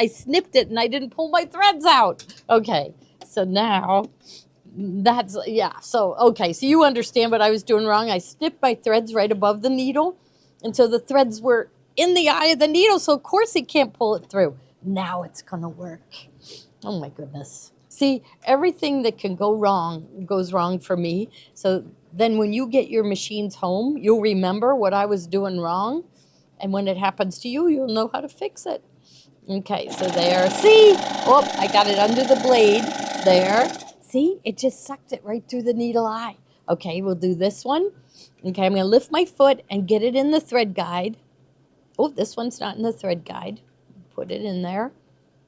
Speaker 1: snipped it and I didn't pull my threads out. Okay, so now that's, yeah. So, okay, so you understand what I was doing wrong. I snipped my threads right above the needle. And so the threads were in the eye of the needle. So, of course, it can't pull it through. Now it's going to work. Oh, my goodness. See, everything that can go wrong goes wrong for me. So then when you get your machines home, you'll remember what I was doing wrong. And when it happens to you, you'll know how to fix it. Okay, so there. See? Oh, I got it under the blade. There. See? It just sucked it right through the needle eye. Okay, we'll do this one. Okay, I'm going to lift my foot and get it in the thread guide. Oh, this one's not in the thread guide. Put it in there.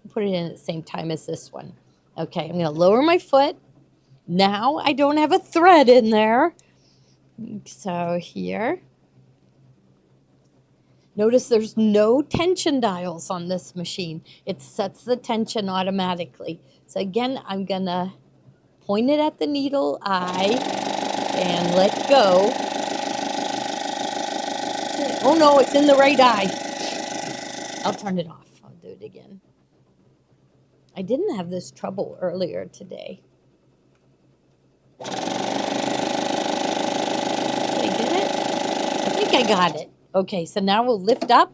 Speaker 1: Put it in at the same time as this one. Okay, I'm going to lower my foot. Now I don't have a thread in there. So here, notice there's no tension dials on this machine. It sets the tension automatically. So again, I'm gonna point it at the needle eye and let go. Oh no, it's in the right eye. I'll turn it off. I'll do it again. I didn't have this trouble earlier today. Did I get it? I think I got it. Okay, so now we'll lift up,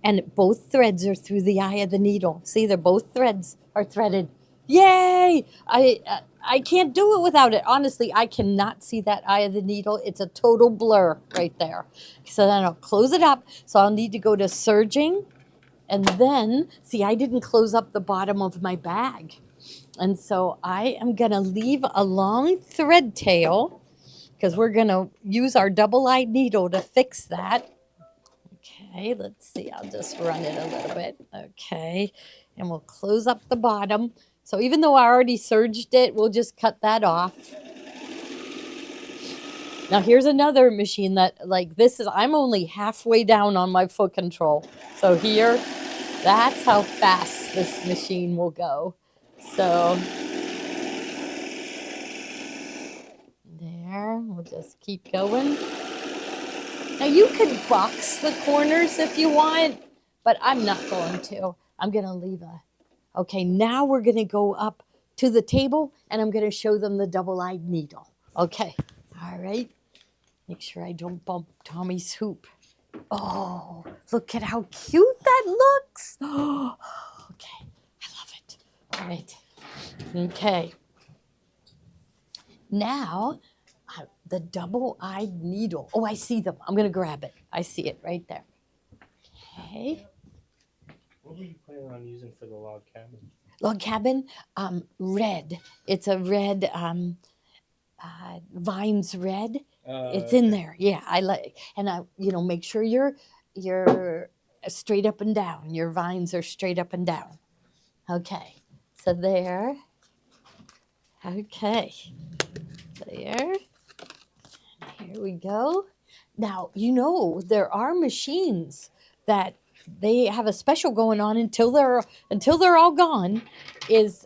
Speaker 1: and both threads are through the eye of the needle. See, they're both threads are threaded. Yay! I can't do it without it. Honestly, I cannot see that eye of the needle. It's a total blur right there. So then I'll close it up. So I'll need to go to serging. And then, see, I didn't close up the bottom of my bag. And so I am going to leave a long thread tail because we're going to use our double-eyed needle to fix that. Okay, let's see. I'll just run it a little bit. Okay, and we'll close up the bottom. So even though I already serged it, we'll just cut that off. Now here's another machine that, like, this is, I'm only halfway down on my foot control. So here, that's how fast this machine will go. So there, we'll just keep going. Now you could box the corners if you want, but I'm not going to. I'm going to leave a, okay, now we're going to go up to the table and I'm going to show them the double-eyed needle. Okay, all right. Make sure I don't bump Tommy's hoop. Oh, look at how cute that looks. Oh, okay, I love it. All right, okay. Now, the double-eyed needle. Oh, I see them. I'm going to grab it. I see it right there. Okay.
Speaker 3: What were you planning on using for the log cabin?
Speaker 1: Log cabin, red. It's a red, Vines red. It's in there. Yeah, I like, and I, make sure you're straight up and down. Your vines are straight up and down. Okay, so there. Okay, there. Here we go. Now, there are machines that they have a special going on until they're all gone, is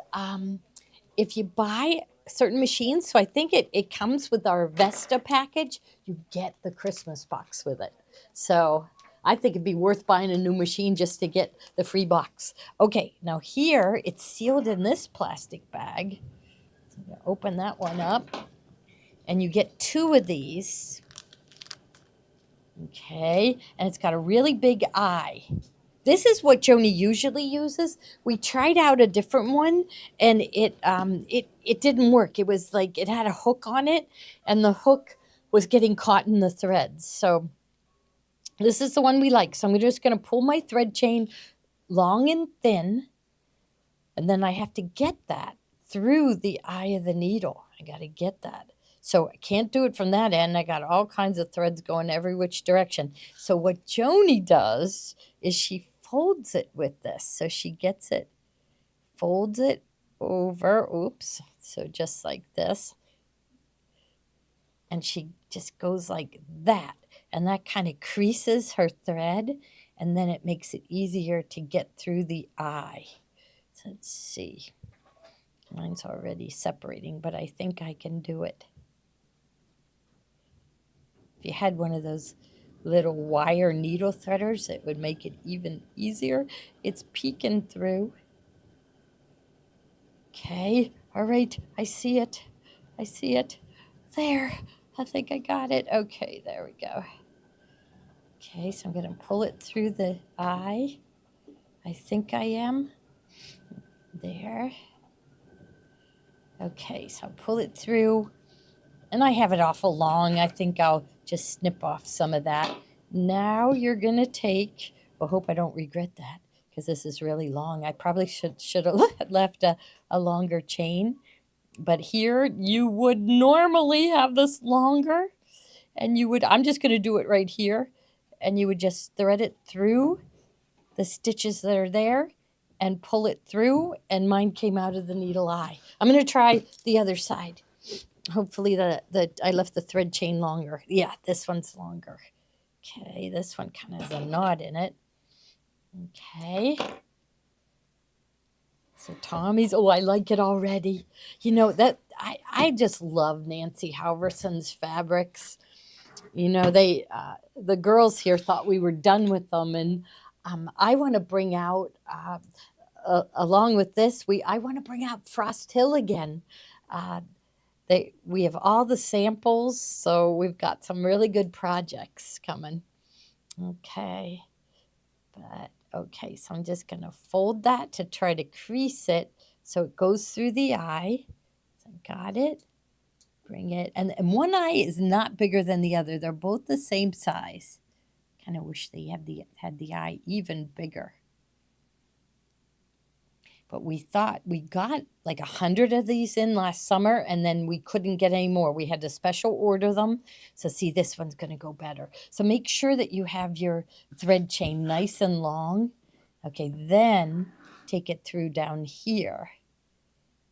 Speaker 1: if you buy certain machines, so I think it comes with our Vesta package, you get the Christmas box with it. So I think it'd be worth buying a new machine just to get the free box. Okay, now here it's sealed in this plastic bag. So I'm gonna open that one up, and you get 2 of these. Okay, and it's got a really big eye. This is what Joni usually uses. We tried out a different one, and it didn't work. It was like it had a hook on it, and the hook was getting caught in the threads. So this is the one we like. So I'm just going to pull my thread chain long and thin, and then I have to get that through the eye of the needle. I got to get that. So I can't do it from that end. I got all kinds of threads going every which direction. So what Joni does is she folds it with this. So she gets it, folds it over, oops, so just like this. And she just goes like that. And that kind of creases her thread, and then it makes it easier to get through the eye. So let's see. Mine's already separating, but I think I can do it. If you had one of those little wire needle threaders, it would make it even easier. It's peeking through. Okay, all right, I see it. I see it. There, I think I got it. Okay, there we go. Okay, so I'm gonna pull it through the eye. I think I am. There. Okay, so I'll pull it through. And I have it awful long. I think I'll just snip off some of that. Now you're going to take, I hope I don't regret that because this is really long. I probably should have left a longer chain. But here you would normally have this longer. And I'm just going to do it right here. And you would just thread it through the stitches that are there and pull it through. And mine came out of the needle eye. I'm going to try the other side. hopefully I left the thread chain longer. Yeah, this one's longer. Okay, this one kind of has a knot in it. Okay. So Tommy's, oh, I like it already. You know, that I just love Nancy Halverson's fabrics. You know, the girls here thought we were done with them, and I want to bring out along with this, I want to bring out Frost Hill again. Uh, we have all the samples, so we've got some really good projects coming. Okay, but okay, so I'm just gonna fold that to try to crease it so it goes through the eye. So got it. Bring it, and one eye is not bigger than the other. They're both the same size. Kind of wish they had the eye even bigger. But we thought we got like 100 of these in last summer, and then we couldn't get any more. We had to special order them. So see, this one's going to go better. So make sure that you have your thread chain nice and long. Okay, then take it through down here.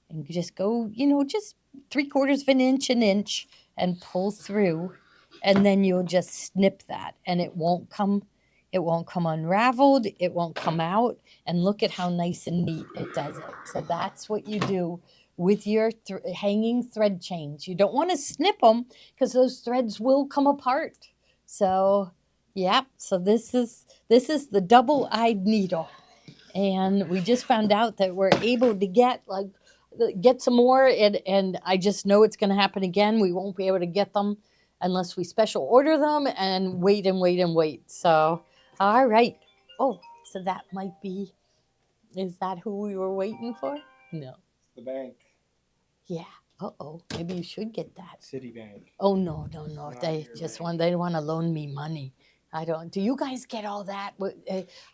Speaker 1: And just go, you know, just 3/4 of an inch, and pull through. And then you'll just snip that, and it won't come unraveled, it won't come out, and look at how nice and neat it does it. So that's what you do with your hanging thread chains. You don't want to snip them because those threads will come apart. So yeah, so this is the double-eyed needle, and we just found out that we're able to get some more, and I just know it's going to happen again. We won't be able to get them unless we special order them and wait and wait and wait. So all right. Oh, so that might be, is that who we were waiting for? No.
Speaker 3: It's the bank.
Speaker 1: Yeah. Uh-oh. Maybe you should get that.
Speaker 3: Citibank.
Speaker 1: Oh, no. They just want to loan me money. I don't. Do you guys get all that?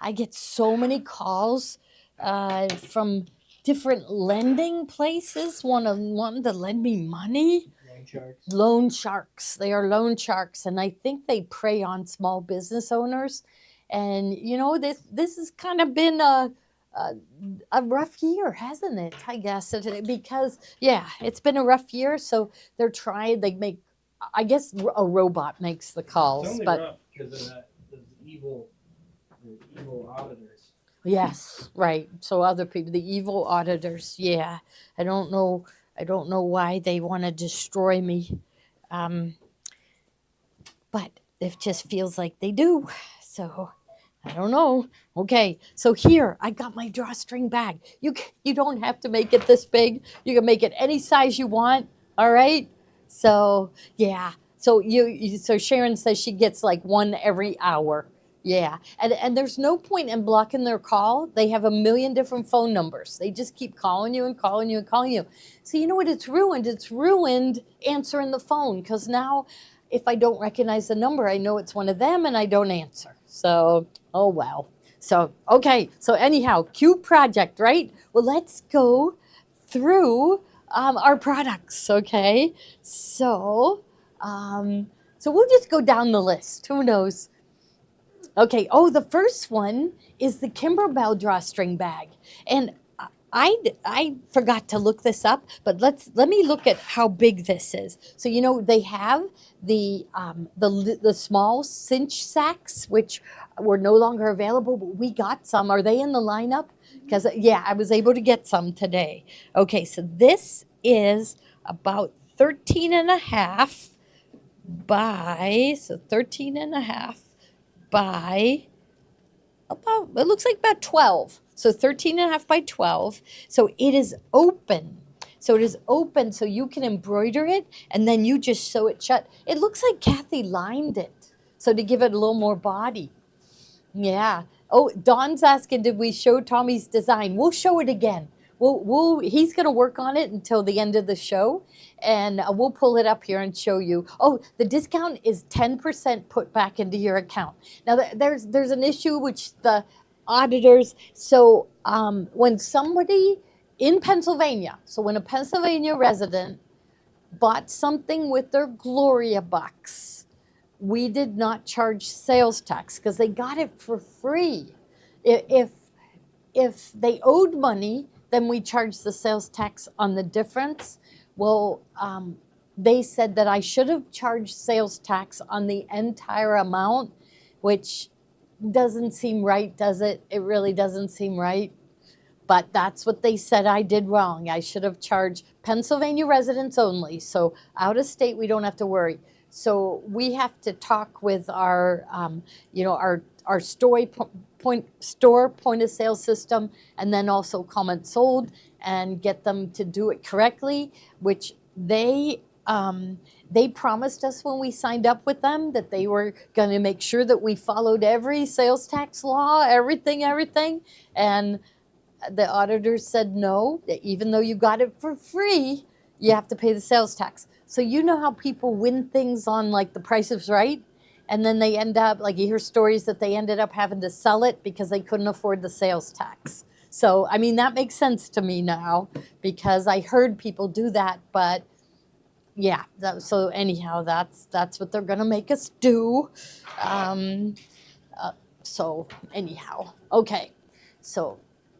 Speaker 1: I get so many calls from different lending places wanting to lend me money.
Speaker 3: Loan sharks.
Speaker 1: Loan sharks. They are loan sharks, and I think they prey on small business owners. And you know, this has kind of been a rough year, hasn't it? I guess because yeah, it's been a rough year. So they're trying. They make. I guess a robot makes the calls,
Speaker 3: It's only
Speaker 1: but
Speaker 3: rough because of those evil auditors.
Speaker 1: yes, right. So other people, the evil auditors. Yeah, I don't know why they want to destroy me, but it just feels like they do. So I don't know. Okay, so here I got my drawstring bag. You don't have to make it this big. You can make it any size you want. All right. So yeah. So so Sharon says she gets like one every hour. Yeah, and there's no point in blocking their call. They have a million different phone numbers. They just keep calling you and calling you and calling you. So you know what? It's ruined. It's ruined answering the phone, because now if I don't recognize the number, I know it's one of them and I don't answer. So, oh well. So, okay. So anyhow, cute project, right? Well, let's go through our products, okay? So, so we'll just go down the list. Who knows? Okay. Oh, the first one is the Kimberbell drawstring bag, and I forgot to look this up, but let me look at how big this is. So you know they have the small cinch sacks, which were no longer available, but we got some. Are they in the lineup? Because yeah, I was able to get some today. Okay, so this is about 13 and a half by 13 and a half by about, it looks like about 12. So 13 and a half by 12. So it is open. So it is open, so you can embroider it, and then you just sew it shut. It looks like Kathy lined it, so to give it a little more body. Yeah. Oh, Dawn's asking, did we show Tommy's design? We'll show it again. He's going to work on it until the end of the show, and we'll pull it up here and show you. Oh, the discount is 10% put back into your account. Now, there's an issue which the auditors, so when somebody in Pennsylvania, so when a Pennsylvania resident bought something with their Gloria box, we did not charge sales tax because they got it for free. If they owed money, then we charge the sales tax on the difference. Well, they said that I should have charged sales tax on the entire amount, which doesn't seem right, does it? It really doesn't seem right. But that's what they said I did wrong. I should have charged Pennsylvania residents only. So out of state, we don't have to worry. So we have to talk with our, our store point of sale system, and then also comment sold, and get them to do it correctly, which they promised us when we signed up with them that they were going to make sure that we followed every sales tax law, everything. And the auditors said no, that even though you got it for free, you have to pay the sales tax. So you know how people win things on like The Price is Right, and then they end up, like, you hear stories that they ended up having to sell it because they couldn't afford the sales tax. So I mean, that makes sense to me now, because I heard people do that. But yeah, so anyhow, that's what they're gonna make us do. Um, so anyhow, okay. So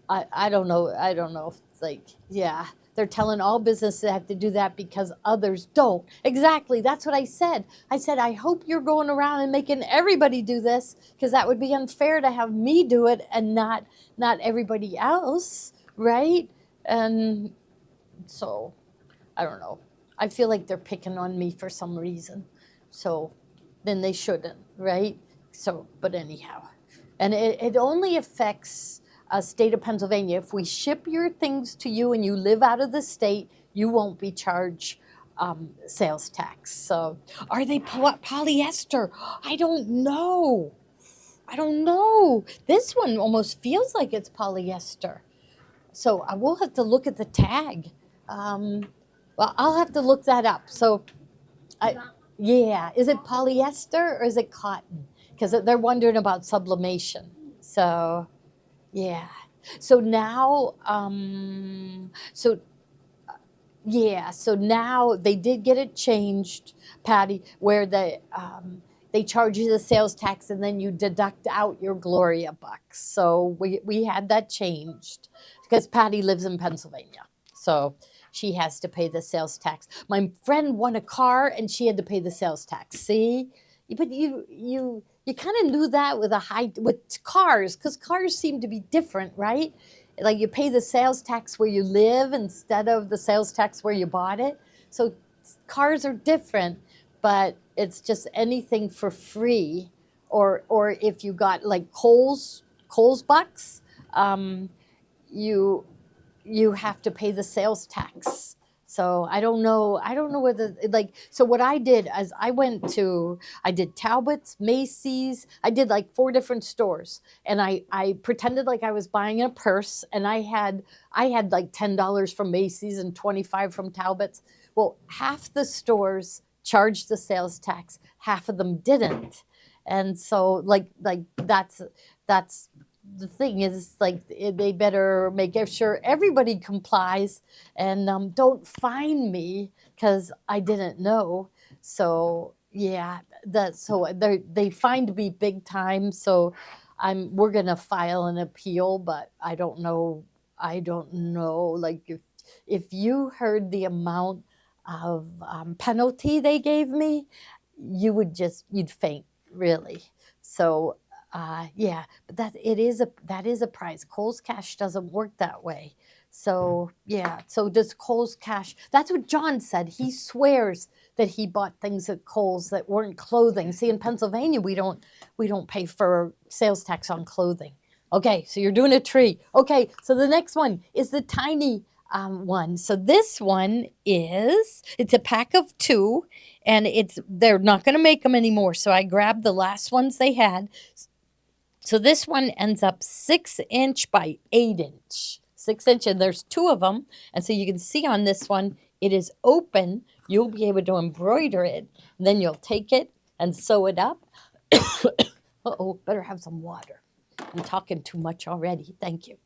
Speaker 1: I don't know. I don't know if it's like, yeah, they're telling all businesses they have to do that because others don't. Exactly. That's what I said. I said, I hope you're going around and making everybody do this, because that would be unfair to have me do it and not everybody else, right? And so I don't know. I feel like they're picking on me for some reason. So then they shouldn't, right? So, but anyhow. And it only affects state of Pennsylvania. If we ship your things to you and you live out of the state, you won't be charged sales tax. So are they polyester? I don't know. I don't know. This one almost feels like it's polyester. So I will have to look at the tag. Well, I'll have to look that up. So, yeah, is it polyester or is it cotton? Because they're wondering about sublimation. So, yeah. So now, so now they did get it changed, Patty, where they charge you the sales tax and then you deduct out your Gloria bucks. So we had that changed because Patty lives in Pennsylvania. So she has to pay the sales tax. My friend won a car and she had to pay the sales tax. See? But you kind of knew that with cars, because cars seem to be different, right? Like you pay the sales tax where you live instead of the sales tax where you bought it. So cars are different, but it's just anything for free, or if you got like Kohl's bucks, you have to pay the sales tax. So I don't know whether, like, so what I did is I did Talbot's, Macy's, I did like 4 different stores, and I pretended like I was buying a purse, and I had like $10 from Macy's and 25 from Talbot's. Well, half the stores charged the sales tax, half of them didn't. And so like that's the thing is, like, they better make sure everybody complies, and don't fine me because I didn't know. So yeah, they fined me big time. So we're gonna file an appeal, but I don't know. Like, if you heard the amount of penalty they gave me, you'd faint, really. So yeah, but that is a price. Kohl's Cash doesn't work that way. So yeah, so does Kohl's Cash? That's what John said. He swears that he bought things at Kohl's that weren't clothing. See, in Pennsylvania, we don't pay for sales tax on clothing. Okay, so you're doing a tree. Okay, so the next one is the tiny one. So this one it's a pack of 2, and they're not going to make them anymore. So I grabbed the last ones they had. So this one ends up 6 inch by 8 inch. 6 inch, and there's 2 of them. And so you can see on this one, it is open. You'll be able to embroider it. And then you'll take it and sew it up. Uh-oh, better have some water. I'm talking too much already. Thank you.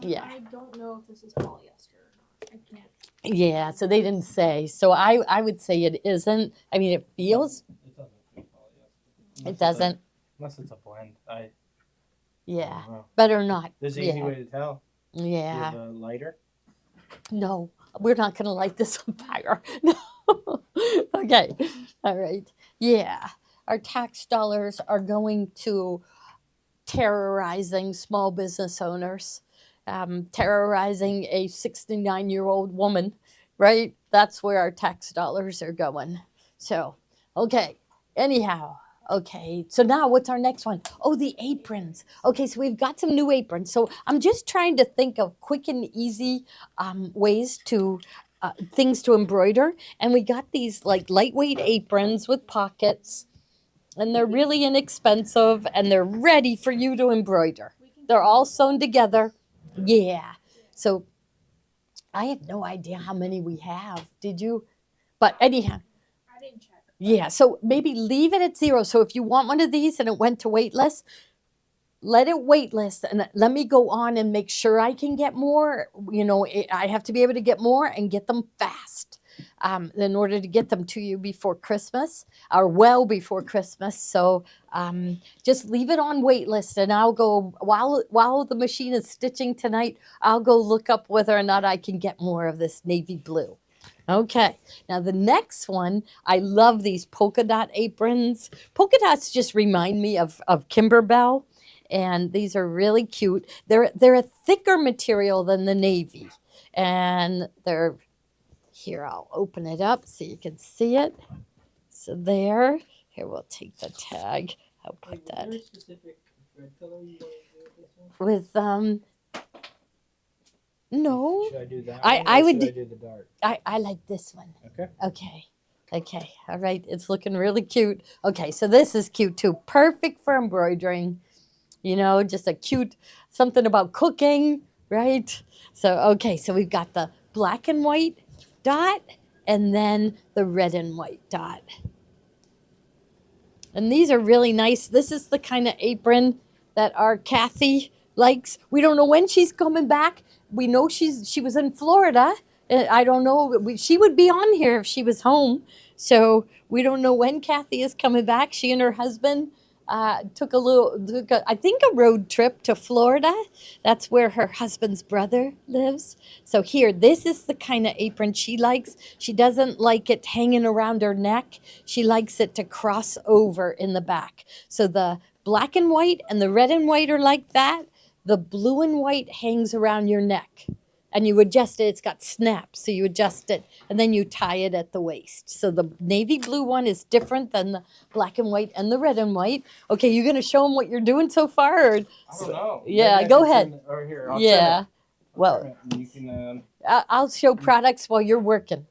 Speaker 1: Yeah.
Speaker 2: I don't know if this is polyester or not. I can't.
Speaker 1: Yeah, so they didn't say. So I would say it isn't. I mean, it feels.
Speaker 3: It doesn't feel polyester.
Speaker 1: It doesn't.
Speaker 3: Unless it's a blend.
Speaker 1: Yeah, better not.
Speaker 3: There's an easy way to tell.
Speaker 1: Yeah.
Speaker 3: You have a lighter?
Speaker 1: No, we're not going to light this on fire. No. Okay. All right. Yeah. Our tax dollars are going to terrorizing small business owners, terrorizing a 69-year-old woman, right? That's where our tax dollars are going. So, okay. Anyhow, okay. So now what's our next one? Oh, the aprons. Okay, so we've got some new aprons. So I'm just trying to think of quick and easy ways to. Things to embroider, and we got these like lightweight aprons with pockets, and they're really inexpensive, and they're ready for you to embroider. They're all sewn together. Yeah. So I have no idea how many we have. Did you? But anyhow,
Speaker 2: I didn't check.
Speaker 1: yeah. So maybe leave it at 0. So if you want one of these and it went to waitlist, let it waitlist and let me go on and make sure I can get more. I have to be able to get more and get them fast in order to get them to you before Christmas or well before Christmas. So just leave it on waitlist, and I'll go while the machine is stitching tonight. I'll go look up whether or not I can get more of this navy blue. Okay, now the next one, I love these polka dot aprons. Polka dots just remind me of Kimberbell, and these are really cute. They're a thicker material than the navy, and they're here. I'll open it up so you can see it. So there. Here, we'll take the tag. I'll put that
Speaker 3: Is there a specific red color you want to do with this
Speaker 1: with
Speaker 3: one?
Speaker 1: no.
Speaker 3: Should I do that
Speaker 1: I-
Speaker 3: one,
Speaker 1: I
Speaker 3: or
Speaker 1: would
Speaker 3: should I
Speaker 1: do-
Speaker 3: do the dark?
Speaker 1: I like this one.
Speaker 3: Okay.
Speaker 1: Okay. All right. It's looking really cute. Okay, so this is cute too. Perfect for embroidering. Just a cute something about cooking, right? So okay, so we've got the black and white dot and then the red and white dot. And these are really nice. This is the kind of apron that our Kathy likes. We don't know when she's coming back. We know she was in Florida. I don't know. She would be on here if she was home. So we don't know when Kathy is coming back. She and her husband took I think a road trip to Florida. That's where her husband's brother lives. So here, this is the kind of apron she likes. She doesn't like it hanging around her neck. She likes it to cross over in the back. So the black and white and the red and white are like that. The blue and white hangs around your neck. And you adjust it. It's got snaps, so you adjust it, and then you tie it at the waist. So the navy blue one is different than the black and white and the red and white. Okay, you gonna show them what you're doing so far? Or,
Speaker 3: I don't know.
Speaker 1: Yeah,
Speaker 3: Maybe I
Speaker 1: go
Speaker 3: can
Speaker 1: ahead.
Speaker 3: turn it- Or here, I'll
Speaker 1: yeah.
Speaker 3: turn
Speaker 1: Well,
Speaker 3: it. And you can
Speaker 1: I'll show products while you're working.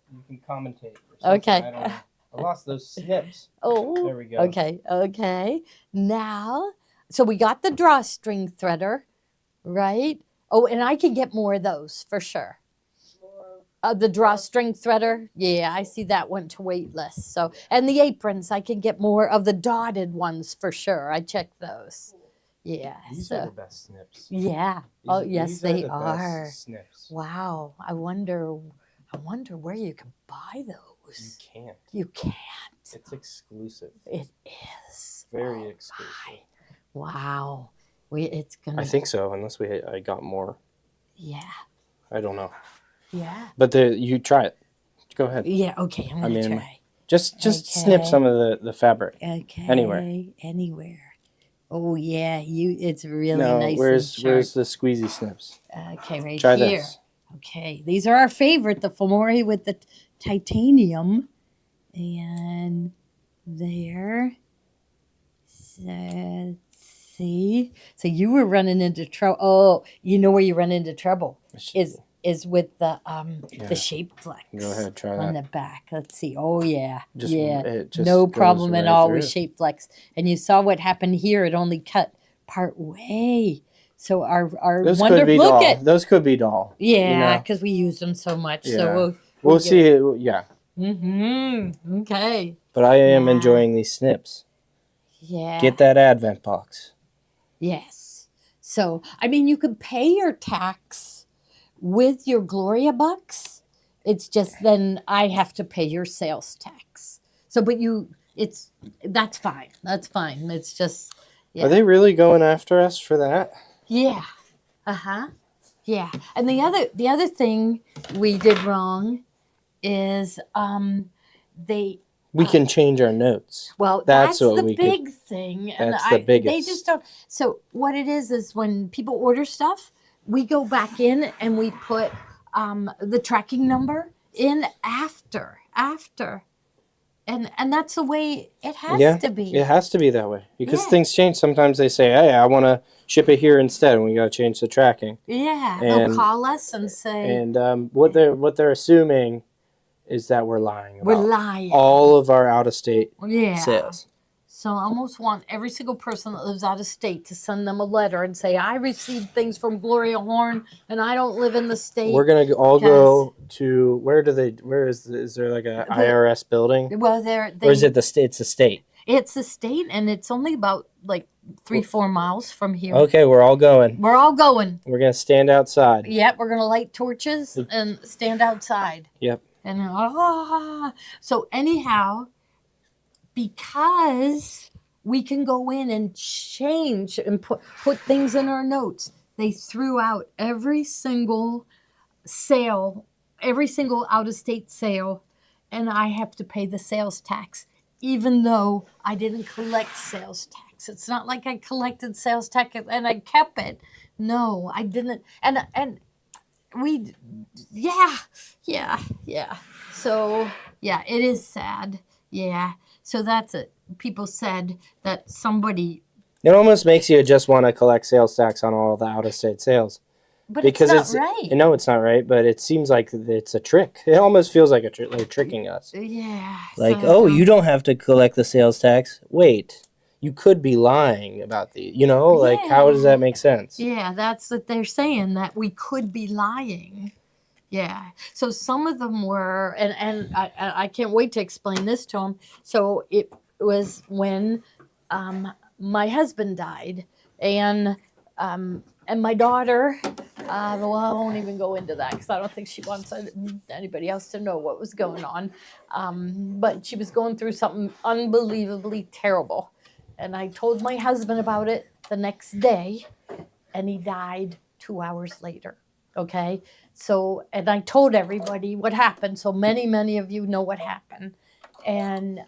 Speaker 3: commentate. Or something.
Speaker 1: Okay.
Speaker 3: I don't know. I lost those snips.
Speaker 1: Oh.
Speaker 3: There we go.
Speaker 1: Okay. Now, so we got the drawstring threader, right? Oh, and I can get more of those for sure. The drawstring threader, yeah, I see that went to wait list. So, and the aprons, I can get more of the dotted ones for sure. I checked those. Yeah.
Speaker 3: These are the best snips.
Speaker 1: Yeah.
Speaker 3: These-
Speaker 1: Yes,
Speaker 3: these
Speaker 1: they
Speaker 3: the best
Speaker 1: are.
Speaker 3: Snips.
Speaker 1: Wow. I wonder where you can buy
Speaker 3: You
Speaker 1: those.
Speaker 3: can't.
Speaker 1: You can't.
Speaker 3: It's exclusive.
Speaker 1: It is.
Speaker 3: Very
Speaker 1: Oh,
Speaker 3: exclusive.
Speaker 1: my. Wow. It's gonna.
Speaker 3: I think so, unless I got more.
Speaker 1: Yeah.
Speaker 3: I don't know.
Speaker 1: Yeah.
Speaker 3: But you try it. Go ahead.
Speaker 1: Yeah. Okay. I'm gonna try.
Speaker 3: Just snip
Speaker 1: Okay.
Speaker 3: some of the fabric.
Speaker 1: Okay.
Speaker 3: Anywhere.
Speaker 1: Oh yeah, it's really
Speaker 3: No,
Speaker 1: nice.
Speaker 3: where's
Speaker 1: and sharp.
Speaker 3: the squeezy snips?
Speaker 1: Okay, right
Speaker 3: Try
Speaker 1: here.
Speaker 3: this.
Speaker 1: Okay, these are our favorite, the Fomori with the titanium, and there. So, see, so you were running into trouble. Oh, you know where you run into trouble is with the shape flex.
Speaker 3: Go ahead, try
Speaker 1: on
Speaker 3: that.
Speaker 1: the back. Let's see. Oh yeah,
Speaker 3: It just
Speaker 1: no
Speaker 3: goes
Speaker 1: problem at
Speaker 3: right
Speaker 1: all
Speaker 3: through.
Speaker 1: with shape flex. And you saw what happened here. It only cut part way. So our
Speaker 3: Those
Speaker 1: wonder
Speaker 3: could be
Speaker 1: look
Speaker 3: doll.
Speaker 1: at
Speaker 3: Those could be doll.
Speaker 1: yeah, because we use them so much.
Speaker 3: Yeah.
Speaker 1: So
Speaker 3: We'll see. Yeah.
Speaker 1: Okay.
Speaker 3: But I am
Speaker 1: Yeah.
Speaker 3: enjoying these snips.
Speaker 1: Yeah.
Speaker 3: Get that advent box.
Speaker 1: Yes. So I mean, you could pay your tax with your Gloria bucks. It's just then I have to pay your sales tax. So, but that's fine. That's fine. It's just yeah.
Speaker 3: Are they really going after us for that?
Speaker 1: Yeah. Yeah. And the other thing we did wrong is
Speaker 3: We can change our notes.
Speaker 1: Well,
Speaker 3: That's
Speaker 1: that's
Speaker 3: what
Speaker 1: the
Speaker 3: we could-
Speaker 1: big thing. And
Speaker 3: that's the
Speaker 1: They
Speaker 3: biggest.
Speaker 1: just don't. So what it is when people order stuff, we go back in and we put the tracking number in after. And that's the way it has to be.
Speaker 3: It has to be that way because
Speaker 1: Yeah.
Speaker 3: things change. Sometimes they say, "Hey, I want to ship it here instead," and we got to change the tracking.
Speaker 1: Yeah,
Speaker 3: And-
Speaker 1: they'll call us and say
Speaker 3: And what they're assuming is that we're lying
Speaker 1: we're
Speaker 3: about
Speaker 1: lying.
Speaker 3: all of our out of state
Speaker 1: Yeah.
Speaker 3: sales.
Speaker 1: So I almost want every single person that lives out of state to send them a letter and say, I received things from Gloria Horn and I don't live in the state.
Speaker 3: We're gonna all go to where is there like a IRS building?
Speaker 1: Well,
Speaker 4: Or is it the state? It's the state.
Speaker 1: It's a state, and it's only about like 3-4 miles from here.
Speaker 4: Okay, we're all going.
Speaker 1: We're all going.
Speaker 3: We're gonna stand outside.
Speaker 1: Yep, we're gonna light torches and stand outside.
Speaker 3: Yep.
Speaker 1: And so anyhow, because we can go in and change and put things in our notes, they threw out every single sale, every single out-of-state sale, and I have to pay the sales tax, even though I didn't collect sales tax. It's not like I collected sales tax and I kept it. No, I didn't. And we, yeah. So, yeah, it is sad. Yeah. So that's it. People said that somebody,
Speaker 3: It almost makes you just want to collect sales tax on all the out of state sales.
Speaker 1: but
Speaker 3: Because
Speaker 1: it's not right.
Speaker 3: No, it's not right, but it seems like it's a trick. It almost feels like they're tricking us.
Speaker 1: Yeah.
Speaker 4: Like,
Speaker 1: so-
Speaker 4: oh, you don't have to collect the sales tax. Wait,
Speaker 3: You could be lying about like how does that make sense?
Speaker 1: Yeah, that's what they're saying, that we could be lying. Yeah. So some of them were, and I can't wait to explain this to them. So it was when my husband died, and my daughter. Well, I won't even go into that because I don't think she wants anybody else to know what was going on. But she was going through something unbelievably terrible, and I told my husband about it the next day, and he died 2 hours later. Okay. So, and I told everybody what happened. So many of you know what happened. And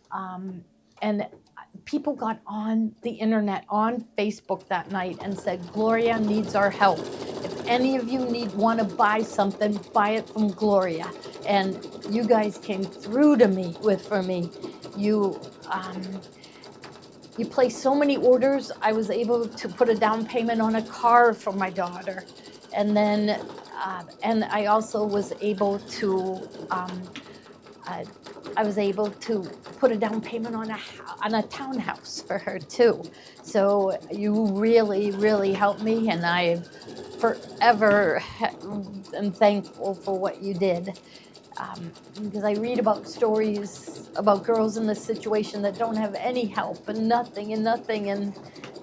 Speaker 1: people got on the internet, on Facebook that night and said, Gloria needs our help. If any of you want to buy something, buy it from Gloria. And you guys came through to me for me. You placed so many orders. I was able to put a down payment on a car for my daughter. And then, and I also was able to, put a down payment on a townhouse for her too. So you really, really helped me, and I forever am thankful for what you did. Because I read about stories about girls in this situation that don't have any help and nothing, and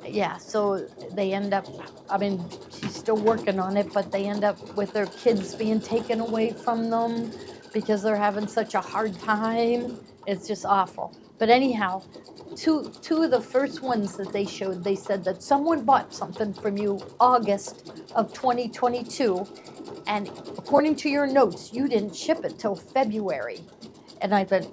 Speaker 1: yeah, so they end up, I mean, she's still working on it, but they end up with their kids being taken away from them because they're having such a hard time. It's just awful. But anyhow, two of the first ones that they showed, they said that someone bought something from you August of 2022, and according to your notes, you didn't ship it till February. And I thought,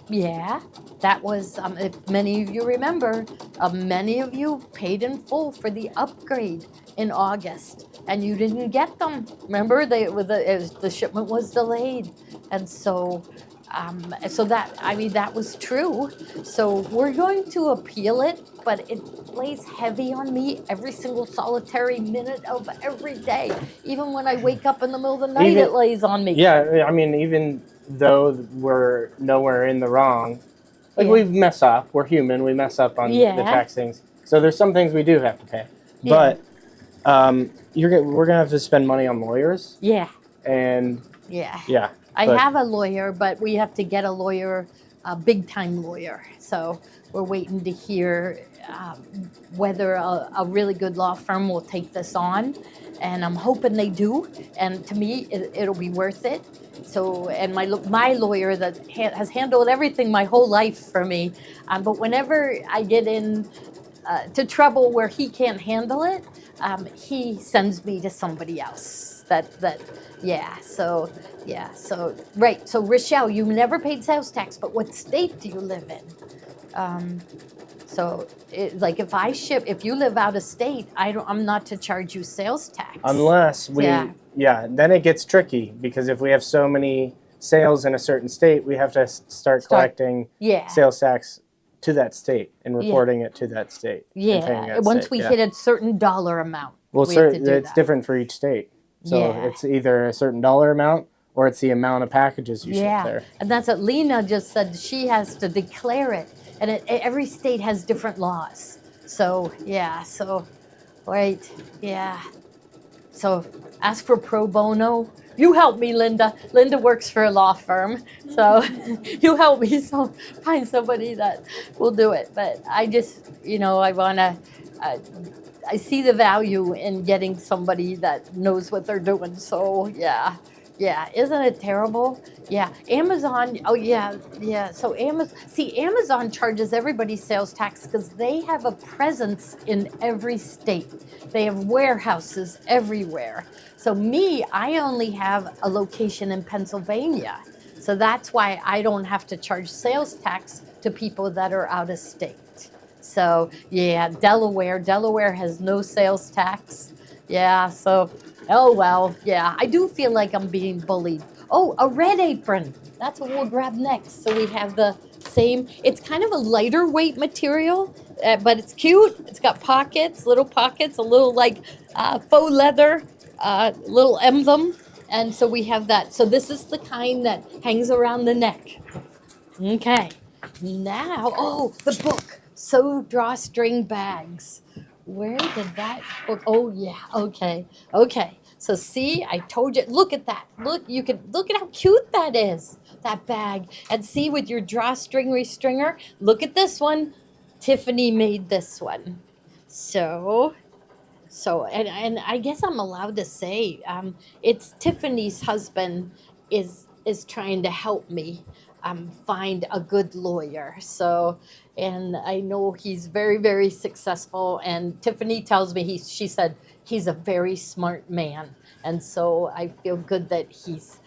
Speaker 1: yeah, that was, if many of you remember, many of you paid in full for the upgrade in August, and you didn't get them. Remember, the shipment was delayed. And so that was true. So we're going to appeal it, but it lays heavy on me every single solitary minute of every day. Even when I wake up in the middle of the night, it lays on me.
Speaker 3: Yeah, I mean, even though we're nowhere in the wrong, like
Speaker 1: Yeah.
Speaker 3: we mess up. We're human. We mess up on
Speaker 1: Yeah.
Speaker 3: the tax things. So there's some things we do have to pay.
Speaker 1: Yeah.
Speaker 3: But we're gonna have to spend money on lawyers,
Speaker 1: Yeah.
Speaker 3: and
Speaker 1: Yeah. I
Speaker 3: but-
Speaker 1: have a lawyer, but we have to get a lawyer, a big-time lawyer. So we're waiting to hear whether a really good law firm will take this on, and I'm hoping they do. And to me, it'll be worth it. So, and my lawyer that has handled everything my whole life for me, but whenever I get in to trouble where he can't handle it, he sends me to somebody else. So right. So Rochelle, you never paid sales tax, but what state do you live in? So like if you live out of state, I'm not to charge you sales tax.
Speaker 3: Unless then it gets tricky because if we have so many sales in a certain state, we have to start collecting sales tax to that state and reporting it to that state. And paying that
Speaker 1: once
Speaker 3: state.
Speaker 1: we hit a certain dollar amount.
Speaker 3: Well,
Speaker 1: we have to do
Speaker 3: it's
Speaker 1: that.
Speaker 3: different for each state. So it's either a certain dollar amount or it's the amount of packages you ship there.
Speaker 1: And that's what Lena just said. She has to declare it, and every state has different laws. So So ask for pro bono. You help me, Linda. Linda works for a law firm, so you help me. So find somebody that will do it. But I just, I wanna. I see the value in getting somebody that knows what they're doing. So yeah, isn't it terrible? Yeah, Amazon. Oh yeah. So Amazon charges everybody sales tax because they have a presence in every state. They have warehouses everywhere. So I only have a location in Pennsylvania. So that's why I don't have to charge sales tax to people that are out of state. So Delaware has no sales tax. Yeah, so, oh well, yeah, I do feel like I'm being bullied. Oh, a red apron. That's what we'll grab next. So we have the same, it's kind of a lighter weight material, but it's cute. It's got little pockets, a little like faux leather, little emblem. And so we have that. So this is the kind that hangs around the neck. Okay. Now, the book, Sew Drawstring Bags. Where did that book? Oh, yeah. Okay. So see, I told you. Look at that. Look at how cute that is, that bag. And see, with your drawstring restringer, look at this one. Tiffany made this one. So and I guess I'm allowed to say it's Tiffany's husband is trying to help me find a good lawyer. So and I know he's very, very successful. And Tiffany tells me she said he's a very smart man, and so I feel good that he's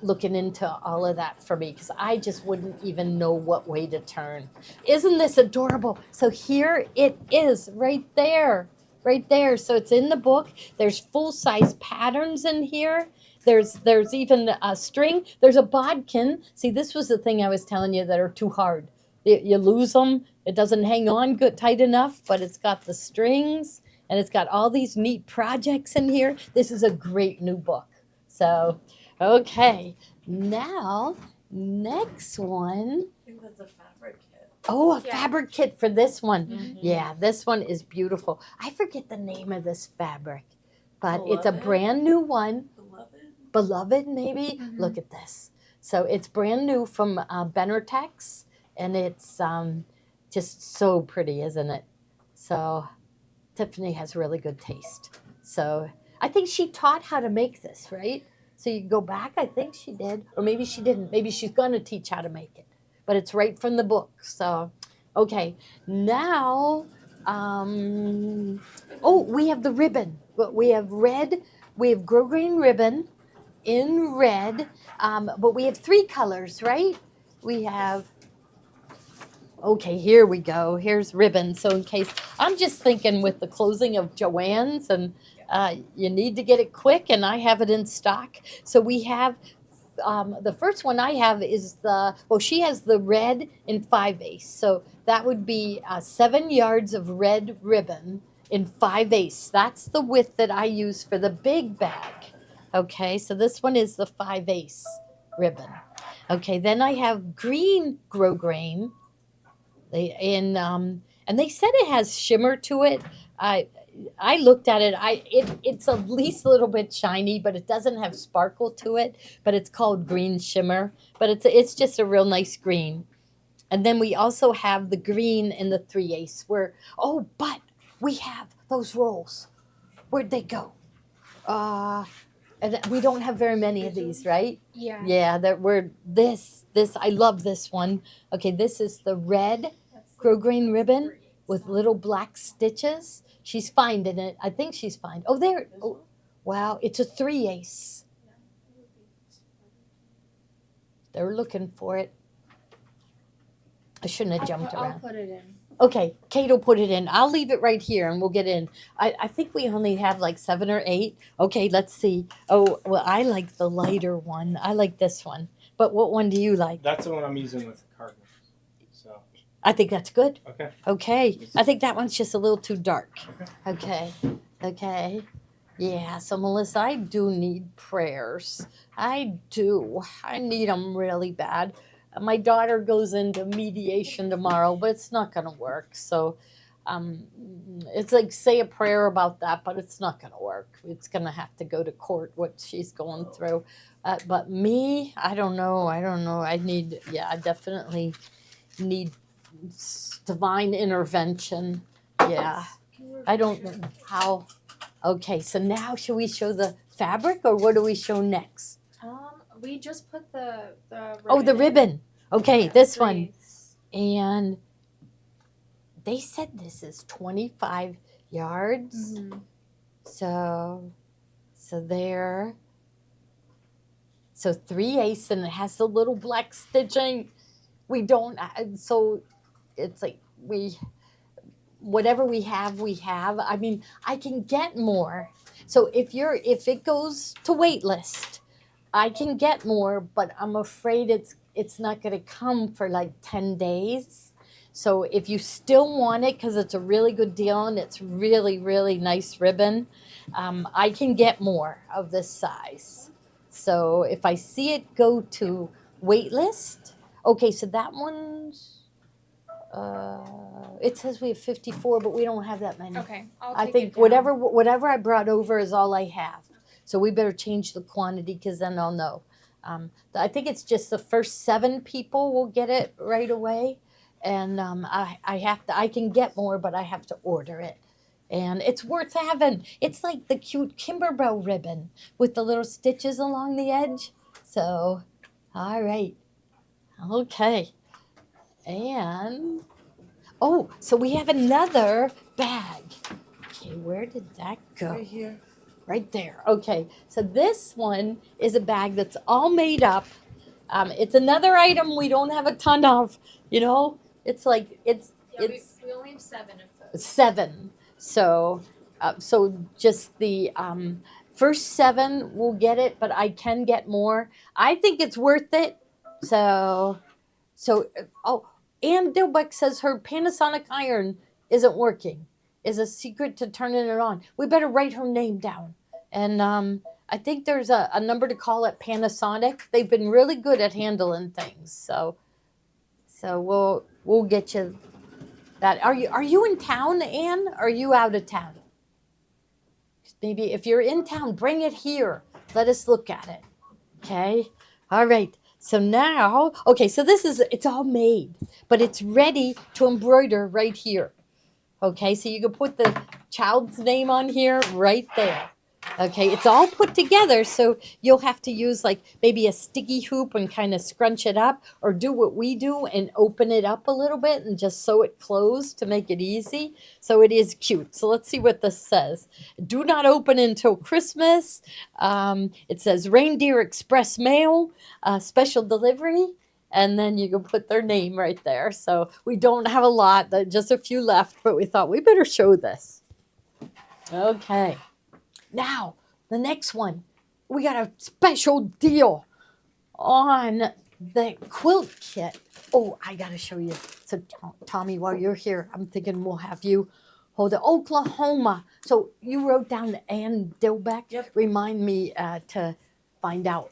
Speaker 1: looking into all of that for me because I just wouldn't even know what way to turn. Isn't this adorable? So here it is, right there. So it's in the book. There's full-size patterns in here. There's even a string. There's a bodkin. See, this was the thing I was telling you that are too hard. You lose them. It doesn't hang on good tight enough, but it's got the strings and it's got all these neat projects in here. This is a great new book. So, okay. Now, next one.
Speaker 5: I think that's a fabric kit.
Speaker 1: Oh, a fabric kit for this one. Mm-hmm. Yeah, this one is beautiful. I forget the name of this fabric, but it's a brand new one. Beloved, maybe? Mm-hmm. Look at this. So it's brand new from Benertex, and it's just so pretty, isn't it? So Tiffany has really good taste. So I think she taught how to make this, right? So you go back, I think she did, or maybe she didn't. Maybe she's going to teach how to make it. But it's right from the book. So, okay. Now, we have the ribbon. We have red. We have grosgrain ribbon in red. But we have 3 colors, right? We have, okay, here we go. Here's ribbon. So in case, I'm just thinking with the closing of Joann's and you need to get it quick, and I have it in stock. So we have the first one I have is she has the red in 5/8. So that would be 7 yards of red ribbon in 5/8. That's the width that I use for the big bag. Okay, so this one is the 5/8 ribbon. Okay, then I have green grosgrain. And they said it has shimmer to it. I looked at it. It's at least a little bit shiny, but it doesn't have sparkle to it. But it's called green shimmer. But it's just a real nice green. And then we also have the green in the 3/8. But we have those rolls. Where'd they go? And we don't have very many of these, right?
Speaker 2: Yeah.
Speaker 1: Yeah. I love this one. Okay, this is the red grosgrain ribbon. with little black stitches. She's finding it. I think she's fine. Oh, there. Oh, wow, it's a 3/8. They're looking for it. I shouldn't have jumped
Speaker 2: I'll
Speaker 1: around.
Speaker 2: put it in.
Speaker 1: Okay, Kate will put it in. I'll leave it right here and we'll get in. I think we only have like 7 or 8. Okay, let's see. Oh, well, I like the lighter one. I like this one. But what one do you like?
Speaker 3: That's the one I'm using with the cardinals. So
Speaker 1: I think that's good.
Speaker 3: okay.
Speaker 1: Okay. I think that one's just a little too dark. Okay. Okay. Yeah, so Melissa, I do need prayers. I do. I need them really bad. My daughter goes into mediation tomorrow, but it's not going to work. So it's like say a prayer about that, but it's not going to work. It's going to have to go to court what she's going through. But me, I don't know. I don't know. I definitely need divine intervention. Yeah. I don't know how. Okay, so now should we show the fabric or what do we show next?
Speaker 2: We just put the ribbon.
Speaker 1: Oh, the ribbon. Okay, this one.
Speaker 2: Please.
Speaker 1: And they said this is 25 yards.
Speaker 2: Mhm.
Speaker 1: So there. So 3/8 and it has the little black stitching. We don't, so it's like whatever we have, we have. I mean, I can get more. So if it goes to wait list, I can get more, but I'm afraid it's not going to come for like 10 days. So if you still want it, because it's a really good deal and it's really, really nice ribbon, I can get more of this size. So if I see it go to wait list, okay, so that one's, it says we have 54, but we don't have that many.
Speaker 2: Okay, I'll
Speaker 1: I
Speaker 2: take
Speaker 1: think
Speaker 2: it down.
Speaker 1: whatever I brought over is all I have. So we better change the quantity because then I'll know. I think it's just the first 7 people will get it right away, and I can get more, but I have to order it, and it's worth having. It's like the cute Kimberbell ribbon with the little stitches along the edge. So, all right, okay, and oh, so we have another bag. Okay, where did that go?
Speaker 5: Right here.
Speaker 1: Right there. Okay, so this one is a bag that's all made up. It's another item we don't have a ton of. You know, it's like it's
Speaker 2: We only have 7 of those.
Speaker 1: 7. So just the first 7 will get it, but I can get more. I think it's worth it. So oh, Ann Dilbeck says her Panasonic iron isn't working. Is a secret to turning it on. We better write her name down. And I think there's a number to call at Panasonic. They've been really good at handling things. So we'll get you that. Are you in town, Ann? Or are you out of town? Maybe if you're in town, bring it here. Let us look at it. Okay? All right. So now, okay, so it's all made, but it's ready to embroider right here. Okay, so you can put the child's name on here right there. Okay, it's all put together, so you'll have to use like maybe a sticky hoop and kind of scrunch it up, or do what we do and open it up a little bit and just sew it closed to make it easy. So it is cute. So let's see what this says. Do not open until Christmas. It says Reindeer Express Mail, special delivery. And then you can put their name right there. So we don't have a lot, just a few left, but we thought we better show this. Okay. Now, the next one, we got a special deal on the quilt kit. Oh, I got to show you. So, Tommy, while you're here, I'm thinking we'll have you hold it. Oklahoma. So you wrote down Ann Dilbeck.
Speaker 5: Yep.
Speaker 1: Remind me to find out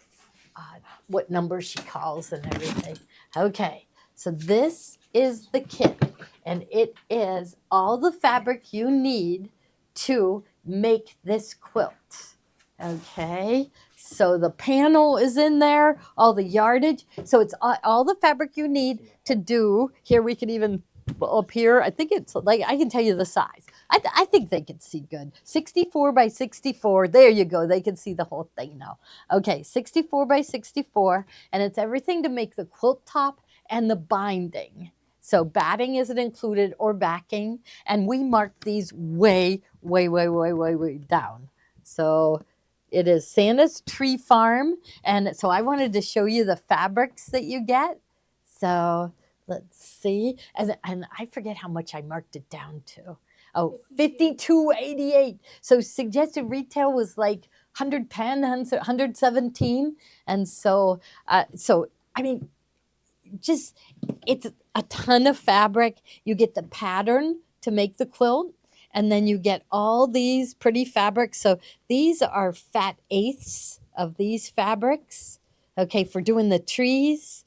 Speaker 1: what number she calls and everything. Okay, so this is the kit, and it is all the fabric you need to make this quilt. Okay, so the panel is in there, all the yardage. So it's all the fabric you need to do. Here we can even up here. I think it's like I can tell you the size. I think they can see good. 64 by 64. There you go. They can see the whole thing now. Okay, 64 by 64, and it's everything to make the quilt top and the binding. So batting isn't included or backing. And we marked these way down. So it is Santa's Tree Farm. And so I wanted to show you the fabrics that you get. So let's see. And I forget how much I marked it down to. Oh, $52.88. So suggested retail was like 110, 117. And so, I mean, just it's a ton of fabric. You get the pattern to make the quilt, and then you get all these pretty fabrics. So these are fat eighths of these fabrics. Okay, for doing the trees,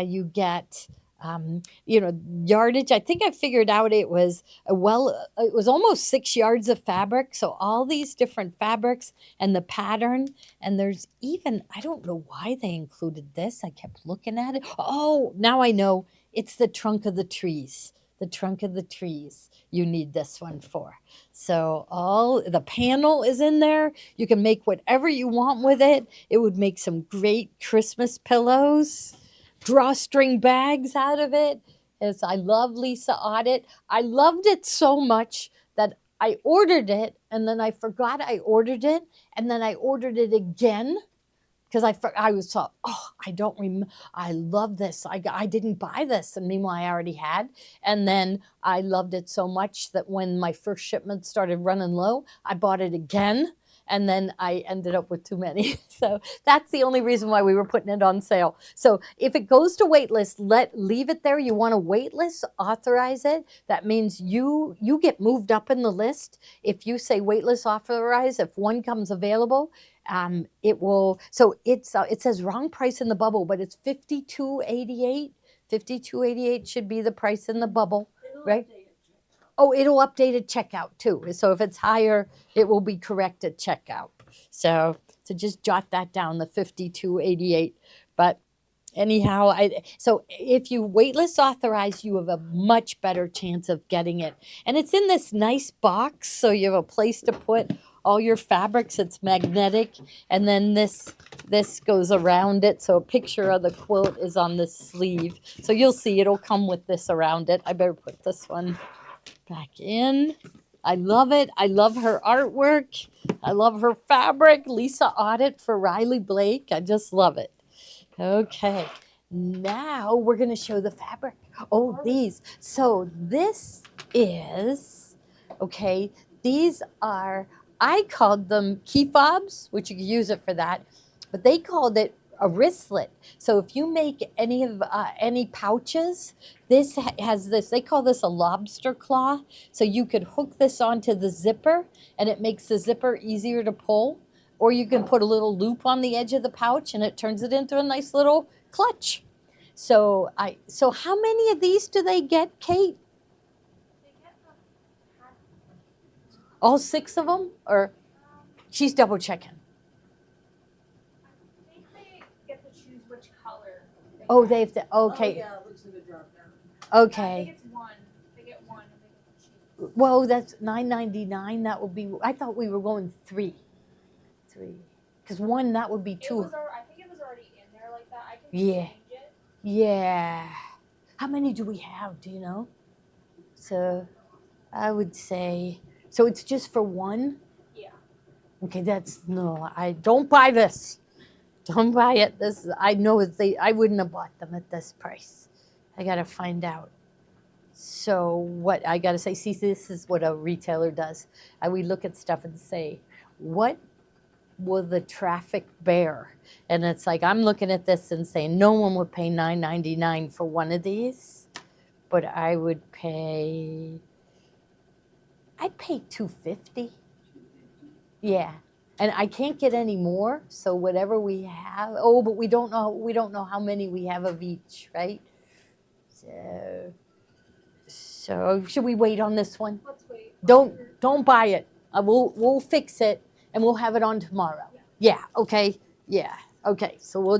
Speaker 1: you get yardage. I think I figured out it was it was almost 6 yards of fabric. So all these different fabrics and the pattern. And there's even, I don't know why they included this. I kept looking at it. Oh, now I know. It's the trunk of the trees. The trunk of the trees you need this one for. So all the panel is in there. You can make whatever you want with it. It would make some great Christmas pillows, drawstring bags out of it. I love Lisa Audit. I loved it so much that I ordered it, and then I forgot I ordered it, and then I ordered it again because I was thought, oh, I don't remember. I love this. I didn't buy this, and meanwhile I already had. And then I loved it so much that when my first shipment started running low, I bought it again. And then I ended up with too many. So that's the only reason why we were putting it on sale. So if it goes to waitlist, leave it there. You want to waitlist, authorize it. That means you get moved up in the list. If you say waitlist authorize, if one comes available, it will. So it says wrong price in the bubble, but it's $52.88. $52.88 should be the price in the bubble, right? Oh, it'll update at checkout too. So if it's higher, it will be correct at checkout. So just jot that down, the $52.88. But anyhow, so if you waitlist authorize, you have a much better chance of getting it. And it's in this nice box, so you have a place to put all your fabrics. It's magnetic, and then this goes around it. So a picture of the quilt is on this sleeve. So you'll see it'll come with this around it. I better put this one back in. I love it. I love her artwork. I love her fabric. Lisa Audit for Riley Blake. I just love it. Okay, now we're going to show the fabric. Oh, these. So this is, okay, these are, I called them key fobs, which you can use it for that, but they called it a wristlet. So if you make any pouches, this has this, they call this a lobster claw. So you could hook this onto the zipper and it makes the zipper easier to pull. Or you can put a little loop on the edge of the pouch and it turns it into a nice little clutch. So how many of these do they get, Kate? All 6 of them? Or she's double checking. Oh, they have to, okay.
Speaker 5: Oh, yeah, it looks like a drop down.
Speaker 2: I
Speaker 1: Okay.
Speaker 2: think it's one. They get one and they get the cheese.
Speaker 1: Well, that's $9.99. That would be, I thought we were going 3. 3. Because 1, that would be 2.
Speaker 2: I think it was already in there like that. I can
Speaker 1: Yeah.
Speaker 2: change it.
Speaker 1: Yeah. How many do we have? Do you know? So I would say, so it's just for 1?
Speaker 2: Yeah.
Speaker 1: Okay, I don't buy this. Don't buy it. I know I wouldn't have bought them at this price. I got to find out. So what I got to say, see, this is what a retailer does. We look at stuff and say, what will the traffic bear? And it's like, I'm looking at this and saying, no one would pay $9.99 for one of these, but I'd pay $2.50. Yeah. And I can't get any more, so whatever we have. Oh, but we don't know how many we have of each, right? So should we wait on this one?
Speaker 2: Let's wait.
Speaker 1: Don't buy it. We'll fix it and we'll have it on tomorrow. Yeah. Okay. Yeah. Okay. So we'll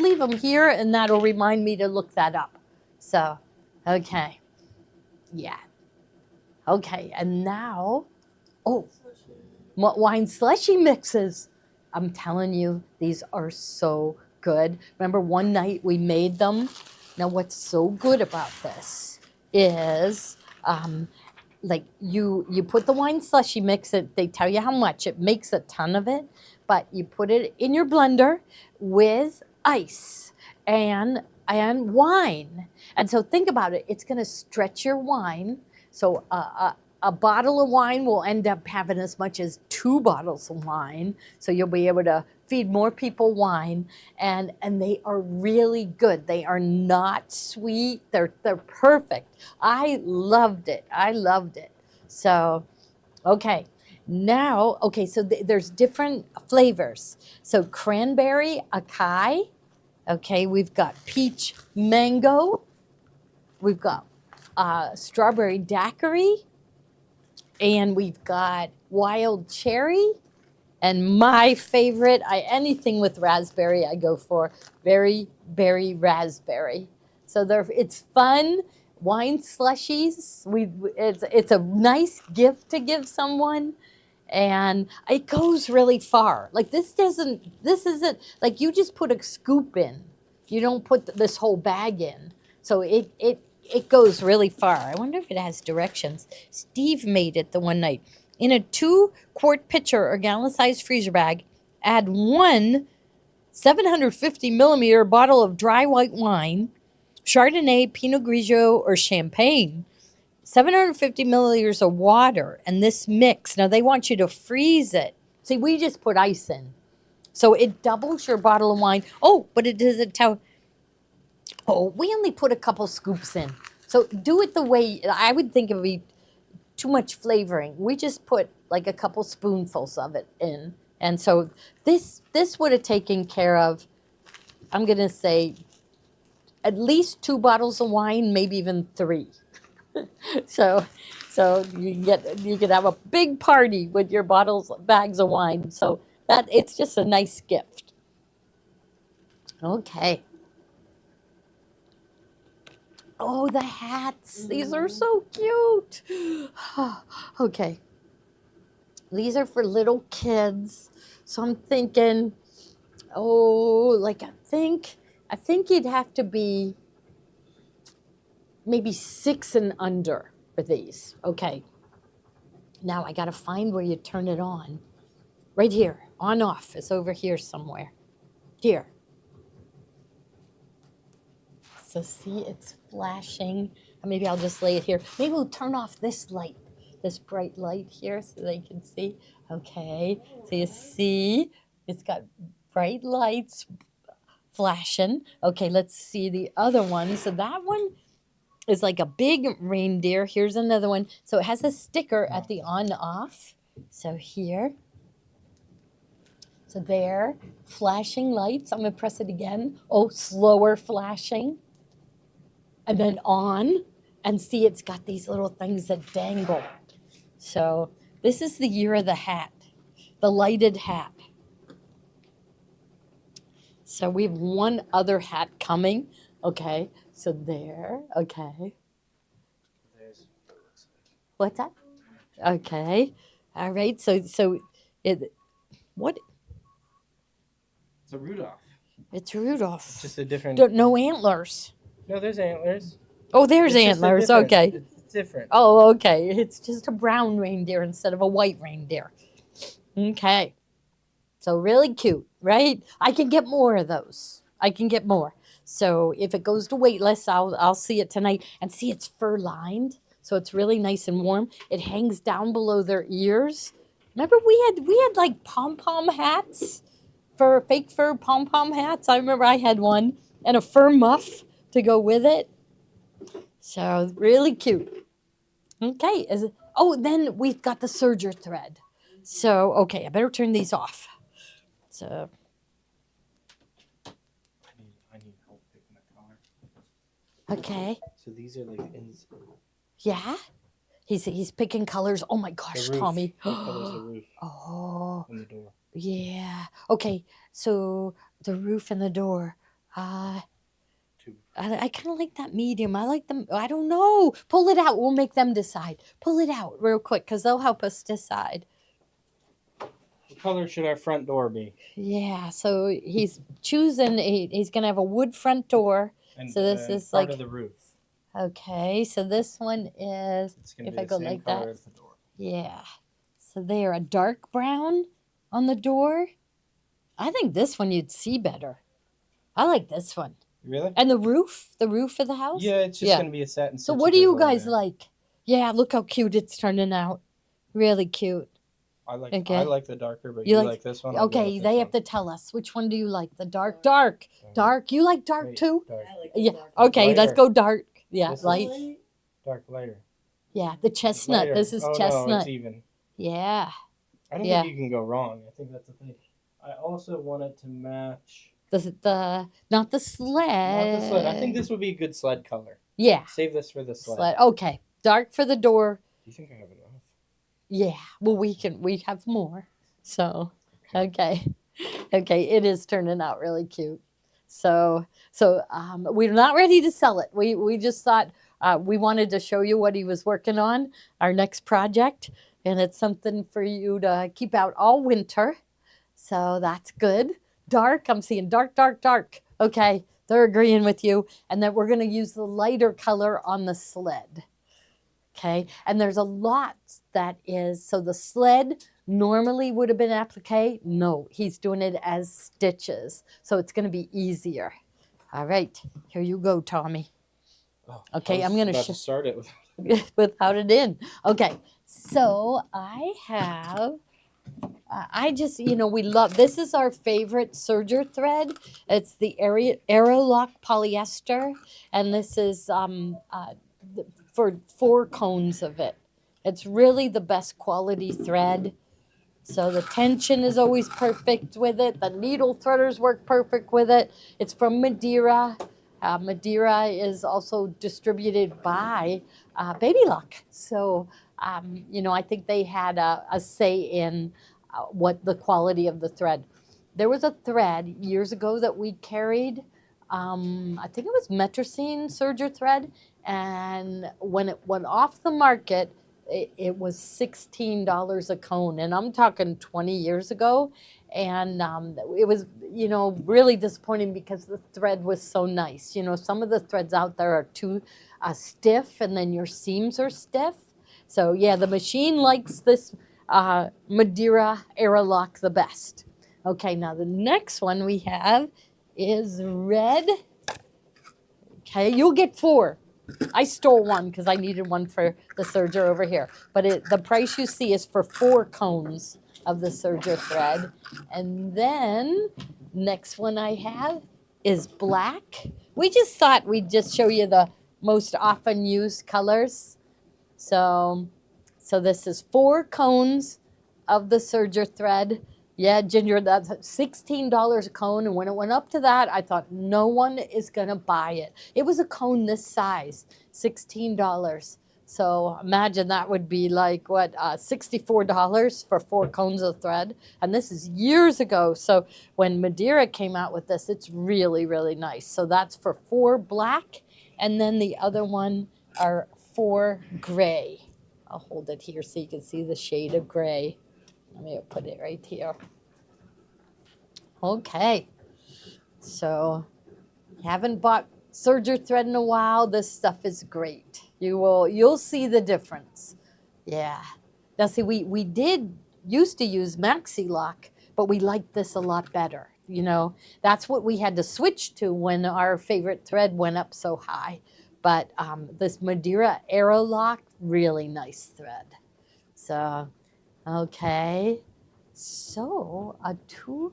Speaker 1: leave them here, and that'll remind me to look that up. So, okay. Yeah. Okay. And now, wine slushy mixes. I'm telling you, these are so good. Remember one night we made them Now, what's so good about this is, like you put the wine slushy mix it. They tell you how much. It makes a ton of it, but you put it in your blender with ice and wine. And so think about it. It's going to stretch your wine. So a bottle of wine will end up having as much as 2 bottles of wine. So you'll be able to feed more people wine, and they are really good. They are not sweet. They're perfect. I loved it. I loved it. So, okay. Now, okay, so there's different flavors. So cranberry acai. Okay, we've got peach mango. We've got strawberry daiquiri. And we've got wild cherry. And my favorite, anything with raspberry I go for, very berry raspberry. So it's fun. Wine slushies. It's a nice gift to give someone, and it goes really far. Like this isn't like you just put a scoop in. You don't put this whole bag in. So it goes really far. I wonder if it has directions. Steve made it the one night. In a 2-quart pitcher or gallon-sized freezer bag, add 1 750 milliliter bottle of dry white wine, Chardonnay, Pinot Grigio, or Champagne, 750 milliliters of water, and this mix. Now, they want you to freeze it. See, we just put ice in. So it doubles your bottle of wine. Oh, but it doesn't tell. Oh, we only put a couple scoops in. So do it the way I would think it would be too much flavoring. We just put like a couple spoonfuls of it in. And so this would have taken care of, I'm going to say, at least 2 bottles of wine, maybe even 3. So you could have a big party with your bags of wine. So that it's just a nice gift. Okay. Oh, the hats. These are so cute. Okay. These are for little kids. So I'm thinking, I think you'd have to be maybe 6 and under for these. Okay. Now I got to find where you turn it on. Right here. On off. It's over here somewhere. Here. So see, it's flashing. Maybe I'll just lay it here. Maybe we'll turn off this light, this bright light here so they can see. Okay, so you see, it's got bright lights flashing. Okay, let's see the other one. So that one is like a big reindeer. Here's another one. So it has a sticker at the on-off. So here. So there, flashing lights. I'm going to press it again. Oh, slower flashing. And then on, and see it's got these little things that dangle. So this is the year of the hat, the lighted hat. So we have one other hat coming. Okay, so there, okay. What's that? Okay, all right, so what?
Speaker 3: It's a Rudolph.
Speaker 1: It's Rudolph.
Speaker 3: It's just a different.
Speaker 1: No antlers.
Speaker 3: No, there's antlers.
Speaker 1: Oh, there's
Speaker 3: It's just a
Speaker 1: antlers.
Speaker 3: different-
Speaker 1: Okay.
Speaker 3: It's different.
Speaker 1: Oh, okay. It's just a brown reindeer instead of a white reindeer. Okay. So really cute, right? I can get more of those. I can get more. So if it goes to waitlist, I'll see it tonight. And see, it's fur lined, so it's really nice and warm. It hangs down below their ears. Remember we had like pom-pom hats, fake fur pom-pom hats. I remember I had one, and a fur muff to go with it. So really cute. Okay. Then we've got the serger thread. So, okay, I better turn these off. So,
Speaker 3: I need help picking a color.
Speaker 1: okay.
Speaker 3: So these are like
Speaker 1: Yeah? He's picking colors. Oh my gosh,
Speaker 3: the roof.
Speaker 1: Tommy.
Speaker 3: What color's the roof
Speaker 1: Oh,
Speaker 3: and the door?
Speaker 1: yeah. Okay, so the roof and the door.
Speaker 3: Two.
Speaker 1: I kind of like that medium. I like them. I don't know. Pull it out. We'll make them decide. Pull it out real quick because they'll help us decide.
Speaker 3: What color should our front door be?
Speaker 1: Yeah, so he's choosing, he's going to have a wood front door.
Speaker 3: And,
Speaker 1: So this is
Speaker 3: part
Speaker 1: like-
Speaker 3: of the roof.
Speaker 1: Okay, so this one is,
Speaker 3: It's gonna
Speaker 1: if
Speaker 3: be
Speaker 1: I
Speaker 3: the
Speaker 1: go
Speaker 3: same
Speaker 1: like
Speaker 3: color
Speaker 1: that.
Speaker 3: as the door.
Speaker 1: Yeah. So they are a dark brown on the door. I think this one you'd see better. I like this one.
Speaker 3: Really?
Speaker 1: And the roof of the house.
Speaker 3: Yeah, it's just
Speaker 1: Yeah.
Speaker 3: gonna be a satin.
Speaker 1: So
Speaker 3: stitch
Speaker 1: what do you
Speaker 3: drizzle in
Speaker 1: guys
Speaker 3: there.
Speaker 1: like? Yeah, look how cute it's turning out. Really cute.
Speaker 3: I like
Speaker 1: Okay.
Speaker 3: the darker, but
Speaker 1: You
Speaker 3: you
Speaker 1: like-
Speaker 3: like this one. I'll go
Speaker 1: Okay,
Speaker 3: with
Speaker 1: they
Speaker 3: this
Speaker 1: have
Speaker 3: one.
Speaker 1: to tell us which one do you like? The dark, dark, dark. You like dark
Speaker 3: Wait,
Speaker 1: too?
Speaker 3: Dark,
Speaker 5: I like
Speaker 1: Yeah.
Speaker 5: dark.
Speaker 1: Okay, let's
Speaker 3: Lighter.
Speaker 1: go dark. Yeah,
Speaker 3: This is-
Speaker 1: light.
Speaker 3: dark lighter.
Speaker 1: Yeah, the chestnut.
Speaker 3: Lighter.
Speaker 1: This is
Speaker 3: Oh, No,
Speaker 1: chestnut.
Speaker 3: it's even.
Speaker 1: Yeah.
Speaker 3: I don't
Speaker 1: Yeah.
Speaker 3: think you can go wrong. I think that's the thing. I also want it to match.
Speaker 1: The not the sled.
Speaker 3: Not the sled. I think this would be a good sled color.
Speaker 1: Yeah.
Speaker 3: Save this for the sled.
Speaker 1: Sled. Okay. Dark for the door.
Speaker 3: Do you think I have enough?
Speaker 1: Yeah. Well, we have more. So, okay. Okay, it is turning out really cute. So we're not ready to sell it. We just thought we wanted to show you what he was working on, our next project, and it's something for you to keep out all winter. So that's good. Dark, I'm seeing dark, dark, dark. Okay, they're agreeing with you. And then we're going to use the lighter color on the sled. Okay, and there's a lot that is, so the sled normally would have been applique. No, he's doing it as stitches. So it's going to be easier. All right, here you go, Tommy.
Speaker 3: Oh,
Speaker 1: Okay,
Speaker 3: I was
Speaker 1: I'm gonna
Speaker 3: about
Speaker 1: sh-
Speaker 3: to start it with.
Speaker 1: Without it in. Okay, so I have, I just, we love, this is our favorite serger thread. It's the Aerolock polyester, and this is for 4 cones of it. It's really the best quality thread. So the tension is always perfect with it. The needle threaders work perfect with it. It's from Madeira. Madeira is also distributed by Baby Lock. So, I think they had a say in what the quality of the thread. There was a thread years ago that we carried. I think it was Metrocene serger thread. And when it went off the market, it was $16 a cone, and I'm talking 20 years ago. And it was, really disappointing because the thread was so nice. Some of the threads out there are too stiff, and then your seams are stiff. So yeah, the machine likes this Madeira Aerolock the best. Okay, now the next one we have is red. Okay, you'll get 4. I stole one because I needed one for the serger over here. But the price you see is for 4 cones of the serger thread. And then next one I have is black. We just thought we'd just show you the most often used colors. So this is 4 cones of the serger thread. Yeah, Ginger, that's $16 a cone. And when it went up to that, I thought no one is going to buy it. It was a cone this size, $16. So imagine that would be like, $64 for 4 cones of thread. And this is years ago. So when Madeira came out with this, it's really, really nice. So that's for 4 black. And then the other one are 4 gray. I'll hold it here so you can see the shade of gray. Let me put it right here. Okay. So, haven't bought serger thread in a while. This stuff is great. You'll see the difference. Yeah. Now see, we used to use Maxi Lock, but we liked this a lot better. That's what we had to switch to when our favorite thread went up so high. But this Madeira Aerolock, really nice thread. So, okay. So, a 2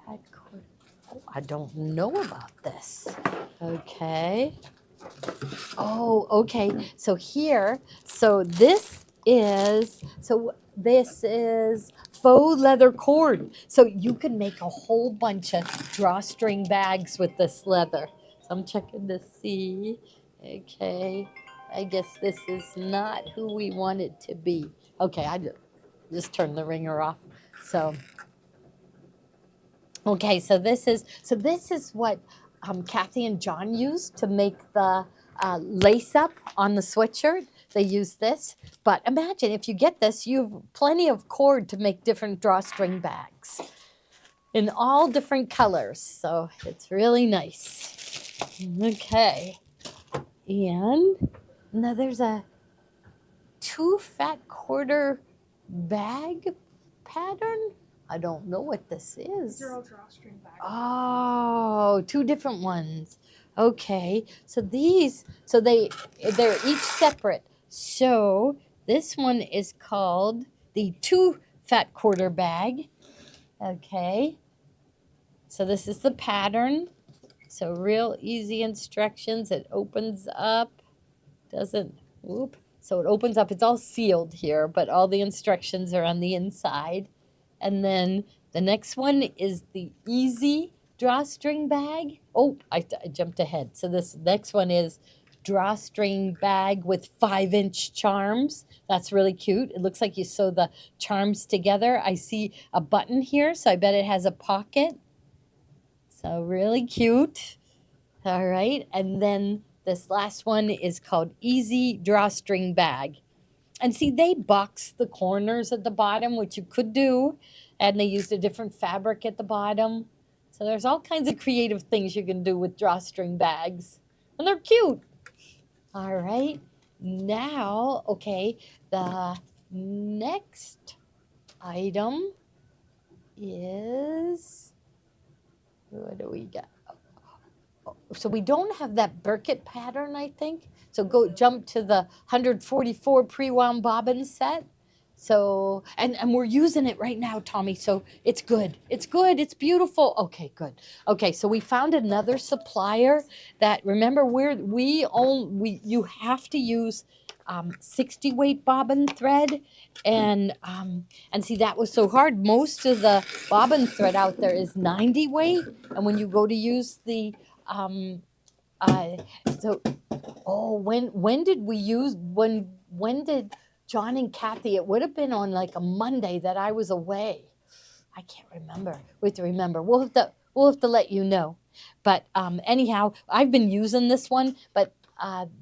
Speaker 1: fat cord. Oh, I don't know about this. Okay. Oh, okay. So this is faux leather cord. So you can make a whole bunch of drawstring bags with this leather. So I'm checking to see. Okay. I guess this is not who we want it to be. Okay, I just turned the ringer off. So, okay, so this is what Kathy and John used to make the lace up on the sweatshirt. They use this. But imagine if you get this, you have plenty of cord to make different drawstring bags in all different colors. So it's really nice. Okay. And now there's a 2 fat quarter bag pattern. I don't know what this is.
Speaker 2: Zero drawstring bag.
Speaker 1: Oh, 2 different ones. Okay. So they're each separate. So this one is called the 2 fat quarter bag. Okay. So this is the pattern. So real easy instructions. It opens up. Doesn't whoop. So it opens up. It's all sealed here, but all the instructions are on the inside. And then the next one is the easy drawstring bag. Oh, I jumped ahead. So this next one is drawstring bag with 5-inch charms. That's really cute. It looks like you sew the charms together. I see a button here, so I bet it has a pocket. So really cute. All right. And then this last one is called Easy Drawstring Bag. And see, they box the corners at the bottom, which you could do. And they used a different fabric at the bottom. So there's all kinds of creative things you can do with drawstring bags. And they're cute. All right. Now, okay, the next item is, what do we got? So we don't have that Burkett pattern, I think. So go jump to the 144 pre-wound bobbin set. So, and we're using it right now, Tommy. So it's good. It's good. It's beautiful. Okay, good. Okay, so we found another supplier that, remember, you have to use 60 weight bobbin thread, and see, that was so hard. Most of the bobbin thread out there is 90 weight, and when you go to use the so, oh, when did we use, when did John and Kathy, it would have been on like a Monday that I was away. I can't remember. We have to remember. We'll have to let you know. But anyhow, I've been using this one, but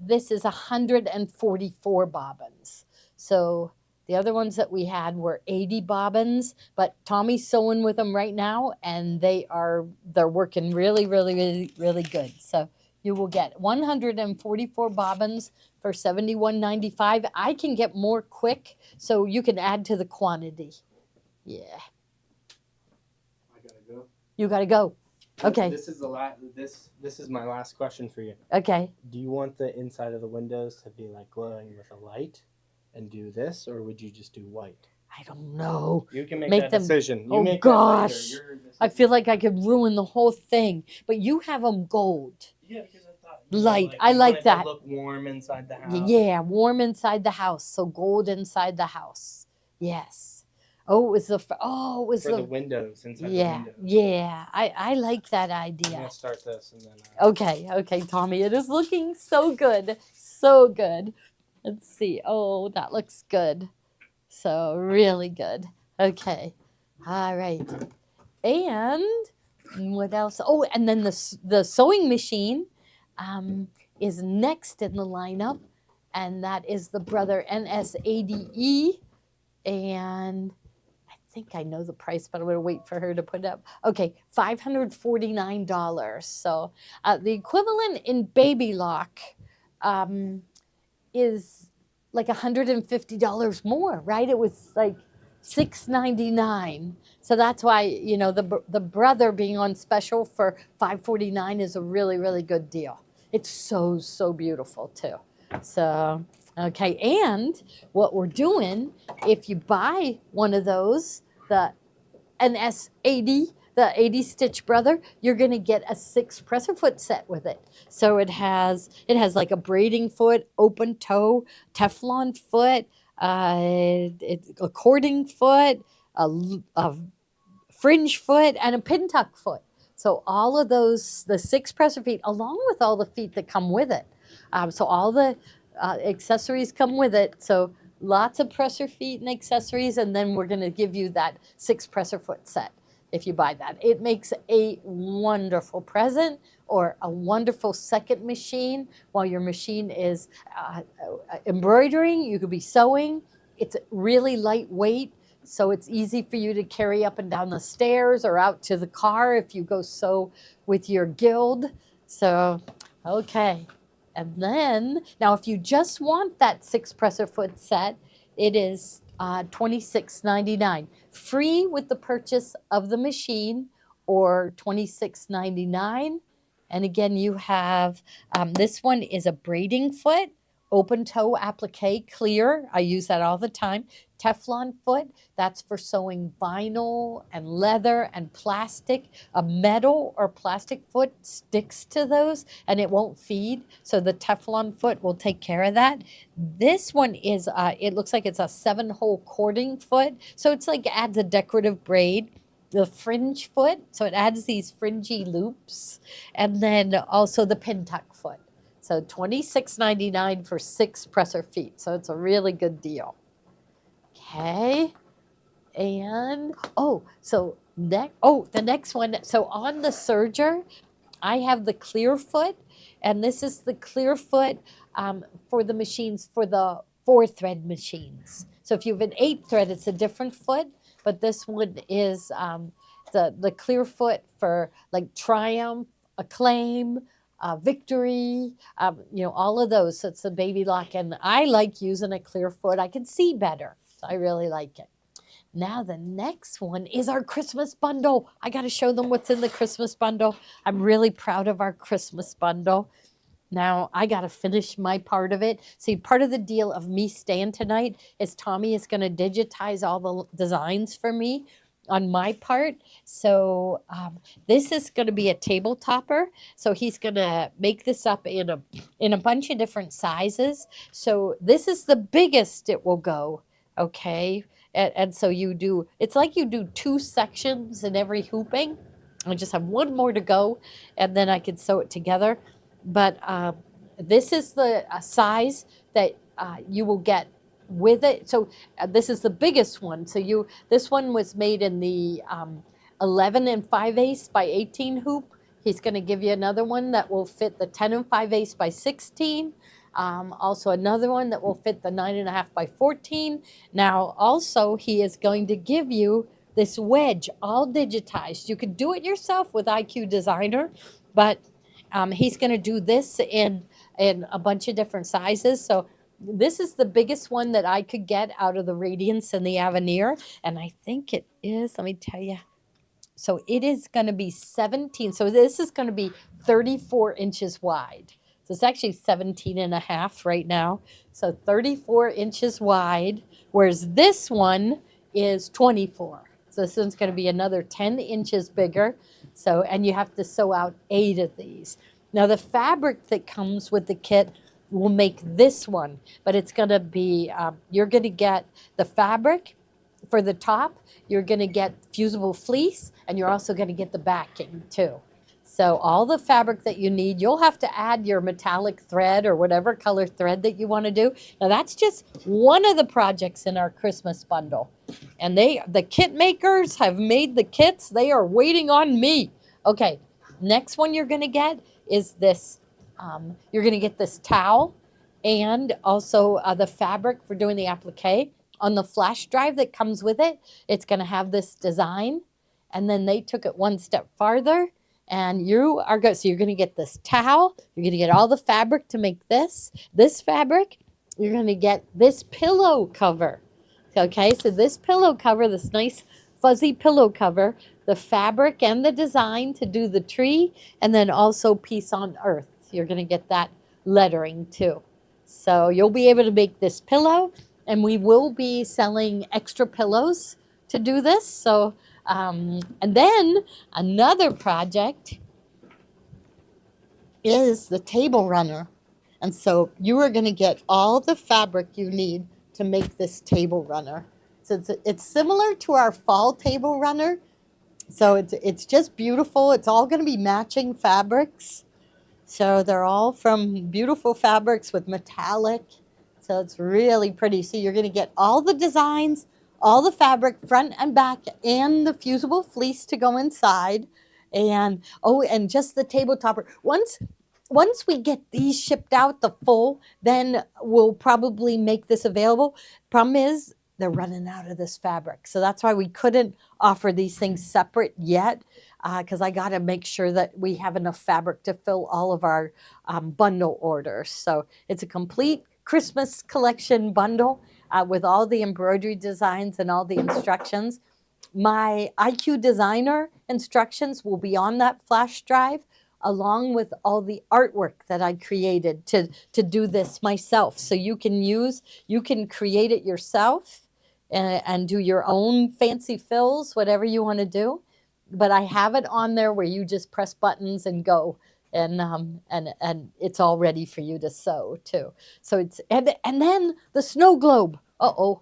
Speaker 1: this is 144 bobbins. So the other ones that we had were 80 bobbins, but Tommy's sewing with them right now, and they're working really, really, really, really good. So you will get 144 bobbins for $71.95. I can get more quick, so you can add to the quantity. Yeah.
Speaker 3: I gotta go.
Speaker 1: You gotta go. Okay.
Speaker 3: This is this is my last question for you.
Speaker 1: Okay.
Speaker 3: Do you want the inside of the windows to be like glowing with a light and do this, or would you just do white?
Speaker 1: I don't know.
Speaker 3: You can make
Speaker 1: Make
Speaker 3: that
Speaker 1: them-
Speaker 3: decision. You
Speaker 1: oh,
Speaker 3: make
Speaker 1: gosh.
Speaker 3: That later.
Speaker 1: I feel like I could ruin the whole thing, but you have them gold.
Speaker 3: Yeah, because I thought
Speaker 1: Light. I like
Speaker 3: wanted
Speaker 1: that.
Speaker 3: To look warm inside the house.
Speaker 1: Yeah, warm inside the house. So gold inside the house. Yes. Oh, it was the. Oh, it was
Speaker 3: For
Speaker 1: the.
Speaker 3: the windows inside
Speaker 1: Yeah,
Speaker 3: the windows.
Speaker 1: yeah. I like that
Speaker 3: I'm
Speaker 1: idea.
Speaker 3: gonna start this and then.
Speaker 1: Okay, Tommy. It is looking so good, so good. Let's see. Oh, that looks good. So really good. Okay. All right. And what else? Oh, and then the sewing machine is next in the lineup, and that is the Brother NS80E. And I think I know the price, but I'm going to wait for her to put it up. Okay, $549. So the equivalent in baby lock is like $150 more, right? It was like $699. So that's why, the Brother being on special for $549 is a really, really good deal. It's so, so beautiful too. So, okay, and what we're doing, if you buy one of those, the NS80, the 80 Stitch Brother, you're going to get a 6 presser foot set with it. So it has like a braiding foot, open toe, Teflon foot, a cording foot, a fringe foot, and a pin tuck foot. So all of those, the 6 presser feet, along with all the feet that come with it. So all the accessories come with it. So lots of presser feet and accessories, and then we're going to give you that 6 presser foot set if you buy that. It makes a wonderful present or a wonderful second machine while your machine is embroidering. You could be sewing. It's really lightweight, so it's easy for you to carry up and down the stairs or out to the car if you go sew with your guild. So, okay. And then, now if you just want that 6 presser foot set, it is $26.99. Free with the purchase of the machine, or $26.99. And again, you have this one is a braiding foot, open toe applique clear. I use that all the time. Teflon foot, that's for sewing vinyl and leather and plastic. A metal or plastic foot sticks to those and it won't feed. So the Teflon foot will take care of that. This one is, it looks like it's a 7-hole cording foot. So it's like adds a decorative braid. The fringe foot, so it adds these fringy loops. And then also the pin tuck foot. So $26.99 for 6 presser feet. So it's a really good deal. Okay. And the next one. So on the serger, I have the clear foot, and this is the clear foot for the machines, for the 4-thread machines. So if you have an 8-thread, it's a different foot, but this one is the clear foot for like Triumph, Acclaim, Victory, all of those. So it's the baby lock, and I like using a clear foot. I can see better, so I really like it. Now the next one is our Christmas bundle. I got to show them what's in the Christmas bundle. I'm really proud of our Christmas bundle. Now I got to finish my part of it. See, part of the deal of me staying tonight is Tommy is going to digitize all the designs for me on my part. So this is going to be a table topper. So he's going to make this up in a bunch of different sizes. So this is the biggest it will go. Okay. And so it's like you do 2 sections in every hooping. I just have one more to go, and then I can sew it together. But this is the size that you will get with it. So this is the biggest one. So this one was made in the 11 5/8 by 18 hoop. He's going to give you another one that will fit the 10 5/8 by 16. Also another one that will fit the 9.5 by 14. Now also he is going to give you this wedge all digitized. You could do it yourself with IQ Designer, but he's going to do this in a bunch of different sizes. So this is the biggest one that I could get out of the Radiance and the Avenir, and I think it is, let me tell you. So it is going to be 17. So this is going to be 34 inches wide. So it's actually 17.5 right now. So 34 inches wide, whereas this one is 24. So this one's going to be another 10 inches bigger. So, and you have to sew out 8 of these. Now the fabric that comes with the kit will make this one, but it's going to be, you're going to get the fabric for the top, you're going to get fusible fleece, and you're also going to get the backing too. So all the fabric that you need, you'll have to add your metallic thread or whatever color thread that you want to do. Now that's just one of the projects in our Christmas bundle. And the kit makers have made the kits. They are waiting on me. Okay, next one you're going to get is this. You're going to get this towel and also the fabric for doing the applique. On the flash drive that comes with it, it's going to have this design. And then they took it one step farther. And so you're going to get this towel. You're going to get all the fabric to make this fabric. You're going to get this pillow cover. Okay, so this pillow cover, this nice fuzzy pillow cover, the fabric and the design to do the tree, and then also Peace on Earth. You're going to get that lettering too. So you'll be able to make this pillow, and we will be selling extra pillows to do this. So, and then another project is the table runner. And so you are going to get all the fabric you need to make this table runner. So it's similar to our fall table runner. So it's just beautiful. It's all going to be matching fabrics. So they're all from beautiful fabrics with metallic. So it's really pretty. So you're going to get all the designs, all the fabric, front and back, and the fusible fleece to go inside. And just the table topper. Once we get these shipped out, the full, then we'll probably make this available. Problem is, they're running out of this fabric. So that's why we couldn't offer these things separate yet, because I got to make sure that we have enough fabric to fill all of our bundle orders. So it's a complete Christmas collection bundle with all the embroidery designs and all the instructions. My IQ designer instructions will be on that flash drive, along with all the artwork that I created to do this myself. So you can create it yourself and do your own fancy fills, whatever you want to do. But I have it on there where you just press buttons and go, and it's all ready for you to sew too. So it's and then the snow globe. Uh-oh,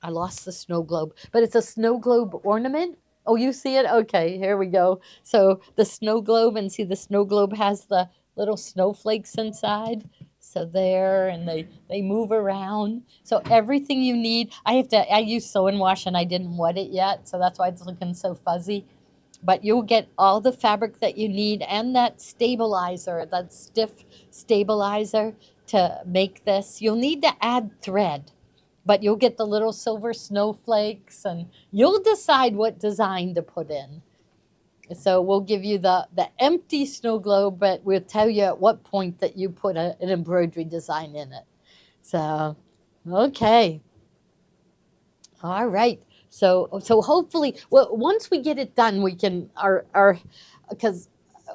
Speaker 1: I lost the snow globe, but it's a snow globe ornament. Oh, you see it? Okay, here we go. So the snow globe, and see the snow globe has the little snowflakes inside. So there, and they move around. So everything you need. I use Sew and Wash, and I didn't wet it yet, so that's why it's looking so fuzzy. But you'll get all the fabric that you need and that stabilizer, that stiff stabilizer to make this. You'll need to add thread, but you'll get the little silver snowflakes, and you'll decide what design to put in. So we'll give you the empty snow globe, but we'll tell you at what point that you put an embroidery design in it. So, okay. All right. So hopefully, well, once we get it done, we can because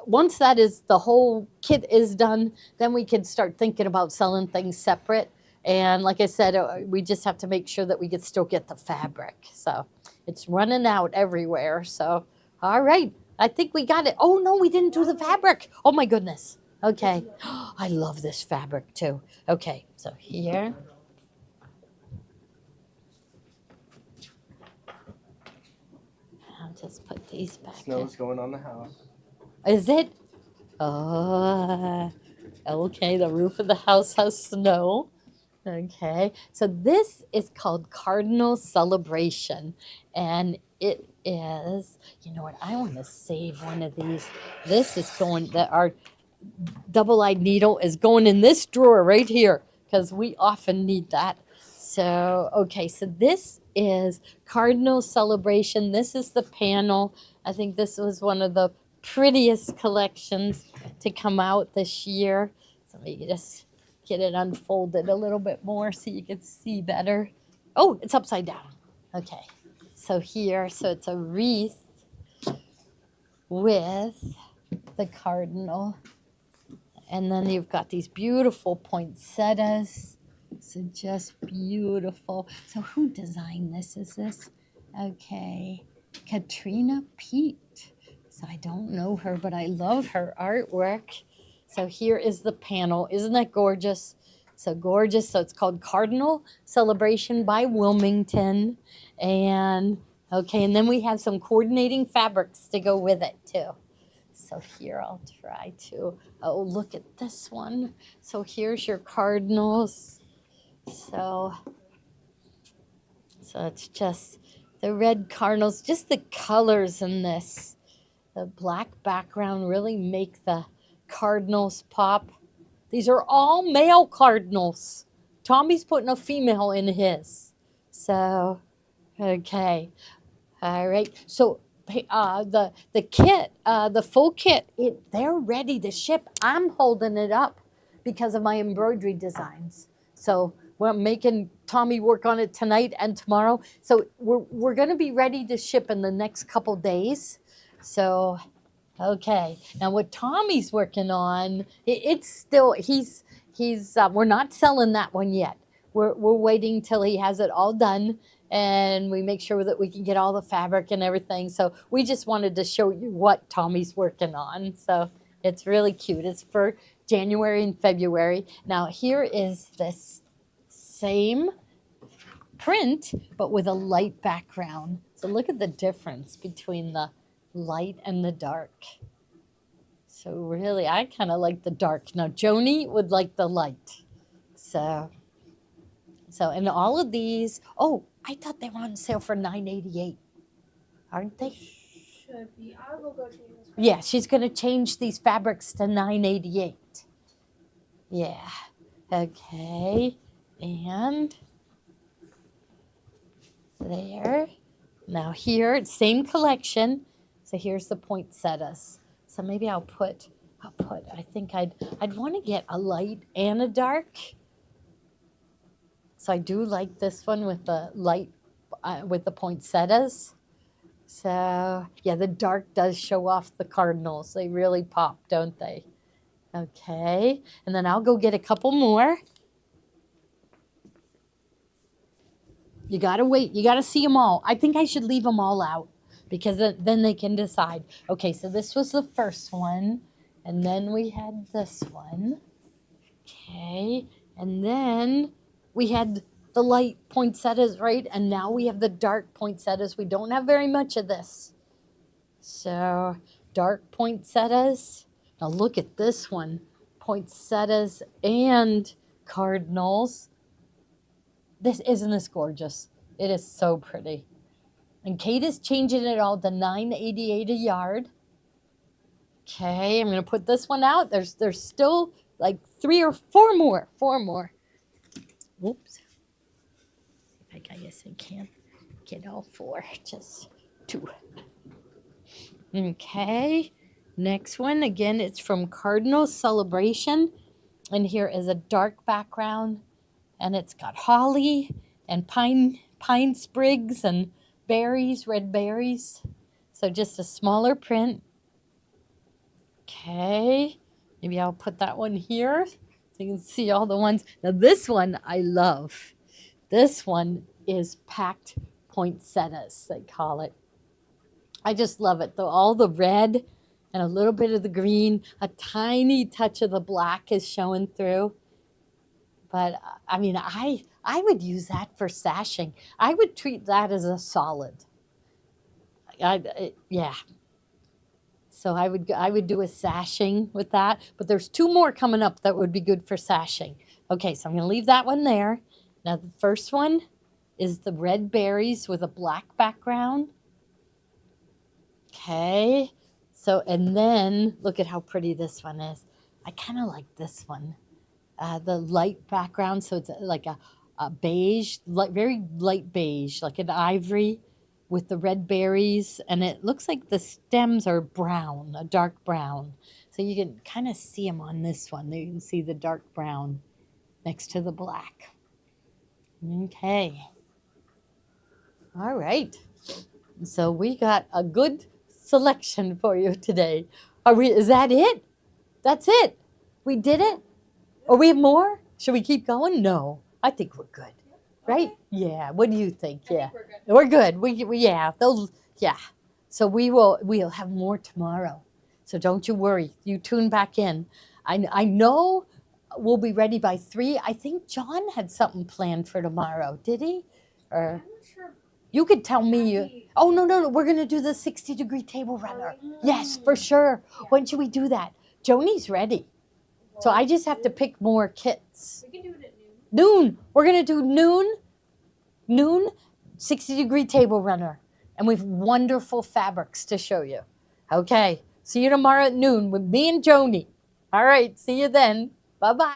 Speaker 1: once that is the whole kit is done, then we can start thinking about selling things separate. And like I said, we just have to make sure that we can still get the fabric. So it's running out everywhere. So, all right. I think we got it. Oh, no, we didn't do the fabric. Oh, my goodness. Okay. I love this fabric, too. Okay. So here. I'll just put these back in.
Speaker 3: Snow's going on the house.
Speaker 1: Is it? Okay. The roof of the house has snow. Okay, so this is called Cardinal Celebration, and it is, you know what, I want to save one of these. This is going, that our double-eyed needle is going in this drawer right here, because we often need that. So, okay, so this is Cardinal Celebration. This is the panel. I think this was one of the prettiest collections to come out this year. So let me just get it unfolded a little bit more so you can see better. Oh, it's upside down. Okay. So here, so it's a wreath with the cardinal. And then you've got these beautiful poinsettias. So just beautiful. So who designed this? Is this, okay, Katrina Pete. So I don't know her, but I love her artwork. So here is the panel. Isn't that gorgeous? So gorgeous. So it's called Cardinal Celebration by Wilmington. And okay, and then we have some coordinating fabrics to go with it too. So here I'll try to, oh, look at this one. So here's your cardinals. So it's just the red cardinals, just the colors in this. The black background really make the cardinals pop. These are all male cardinals. Tommy's putting a female in his. So, okay. All right. So the kit, the full kit, they're ready to ship. I'm holding it up because of my embroidery designs. So we're making Tommy work on it tonight and tomorrow. So we're going to be ready to ship in the next couple days. So, okay. Now what Tommy's working on, it's still, we're not selling that one yet. We're waiting till he has it all done and we make sure that we can get all the fabric and everything. So we just wanted to show you what Tommy's working on. So it's really cute. It's for January and February. Now here is this same print, but with a light background. So look at the difference between the light and the dark. So really, I kind of like the dark. Now, Joni would like the light. So, and all of these, oh, I thought they were on sale for $9.88. Aren't they?
Speaker 2: Should be. I will go change this.
Speaker 1: Yeah, she's going to change these fabrics to $9.88. Yeah. Okay. And There. Now here, same collection. So here's the poinsettias. So maybe I think I'd want to get a light and a dark. So I do like this one with the light, with the poinsettias. So yeah, the dark does show off the cardinals. They really pop, don't they? Okay, and then I'll go get a couple more. You gotta wait. You gotta see them all. I think I should leave them all out because then they can decide. Okay, so this was the first one, and then we had this one. Okay, and then we had the light poinsettias, right? And now we have the dark poinsettias. We don't have very much of this. So dark poinsettias. Now look at this one. Poinsettias and cardinals. Isn't this gorgeous? It is so pretty. And Kate is changing it all to $9.88 a yard. Okay, I'm gonna put this one out. There's still like 3 or 4 more. 4 more. Oops. I guess I can't get all 4. Just 2. Okay. Next one, again, it's from Cardinal Celebration. And here is a dark background. And it's got holly and pine sprigs and berries, red berries. So just a smaller print. Okay, maybe I'll put that one here so you can see all the ones. Now this one I love. This one is packed poinsettias, they call it. I just love it. All the red and a little bit of the green, a tiny touch of the black is showing through. But I mean, I would use that for sashing. I would treat that as a solid. Yeah. So I would do a sashing with that. But there's 2 more coming up that would be good for sashing. Okay, so I'm going to leave that one there. Now the first one is the red berries with a black background. Okay. So, and then look at how pretty this one is. I kind of like this one. The light background, so it's like a beige, very light beige, like an ivory with the red berries, and it looks like the stems are brown, a dark brown. So you can kind of see them on this one. You can see the dark brown next to the black. Okay. All right. So we got a good selection for you today. Is that it? That's it? We did it? Or we have more? Should we keep going? No, I think we're good, right? Yeah. What do you think? Yeah, we're good. Yeah. Yeah. So we'll have more tomorrow. So don't you worry. You tune back in. I know we'll be ready by 3. I think John had something planned for tomorrow. Did he? Or
Speaker 2: I'm not sure.
Speaker 1: you could tell me. Oh no. We're gonna do the 60-degree table runner. Yes, for sure. When should we do that? Joni's ready. So I just have to pick more kits.
Speaker 2: We can do it at noon.
Speaker 1: Noon. We're going to do noon, 60-degree table runner. And we've wonderful fabrics to show you. Okay. See you tomorrow at noon with me and Joni. All right. See you then. Bye-bye.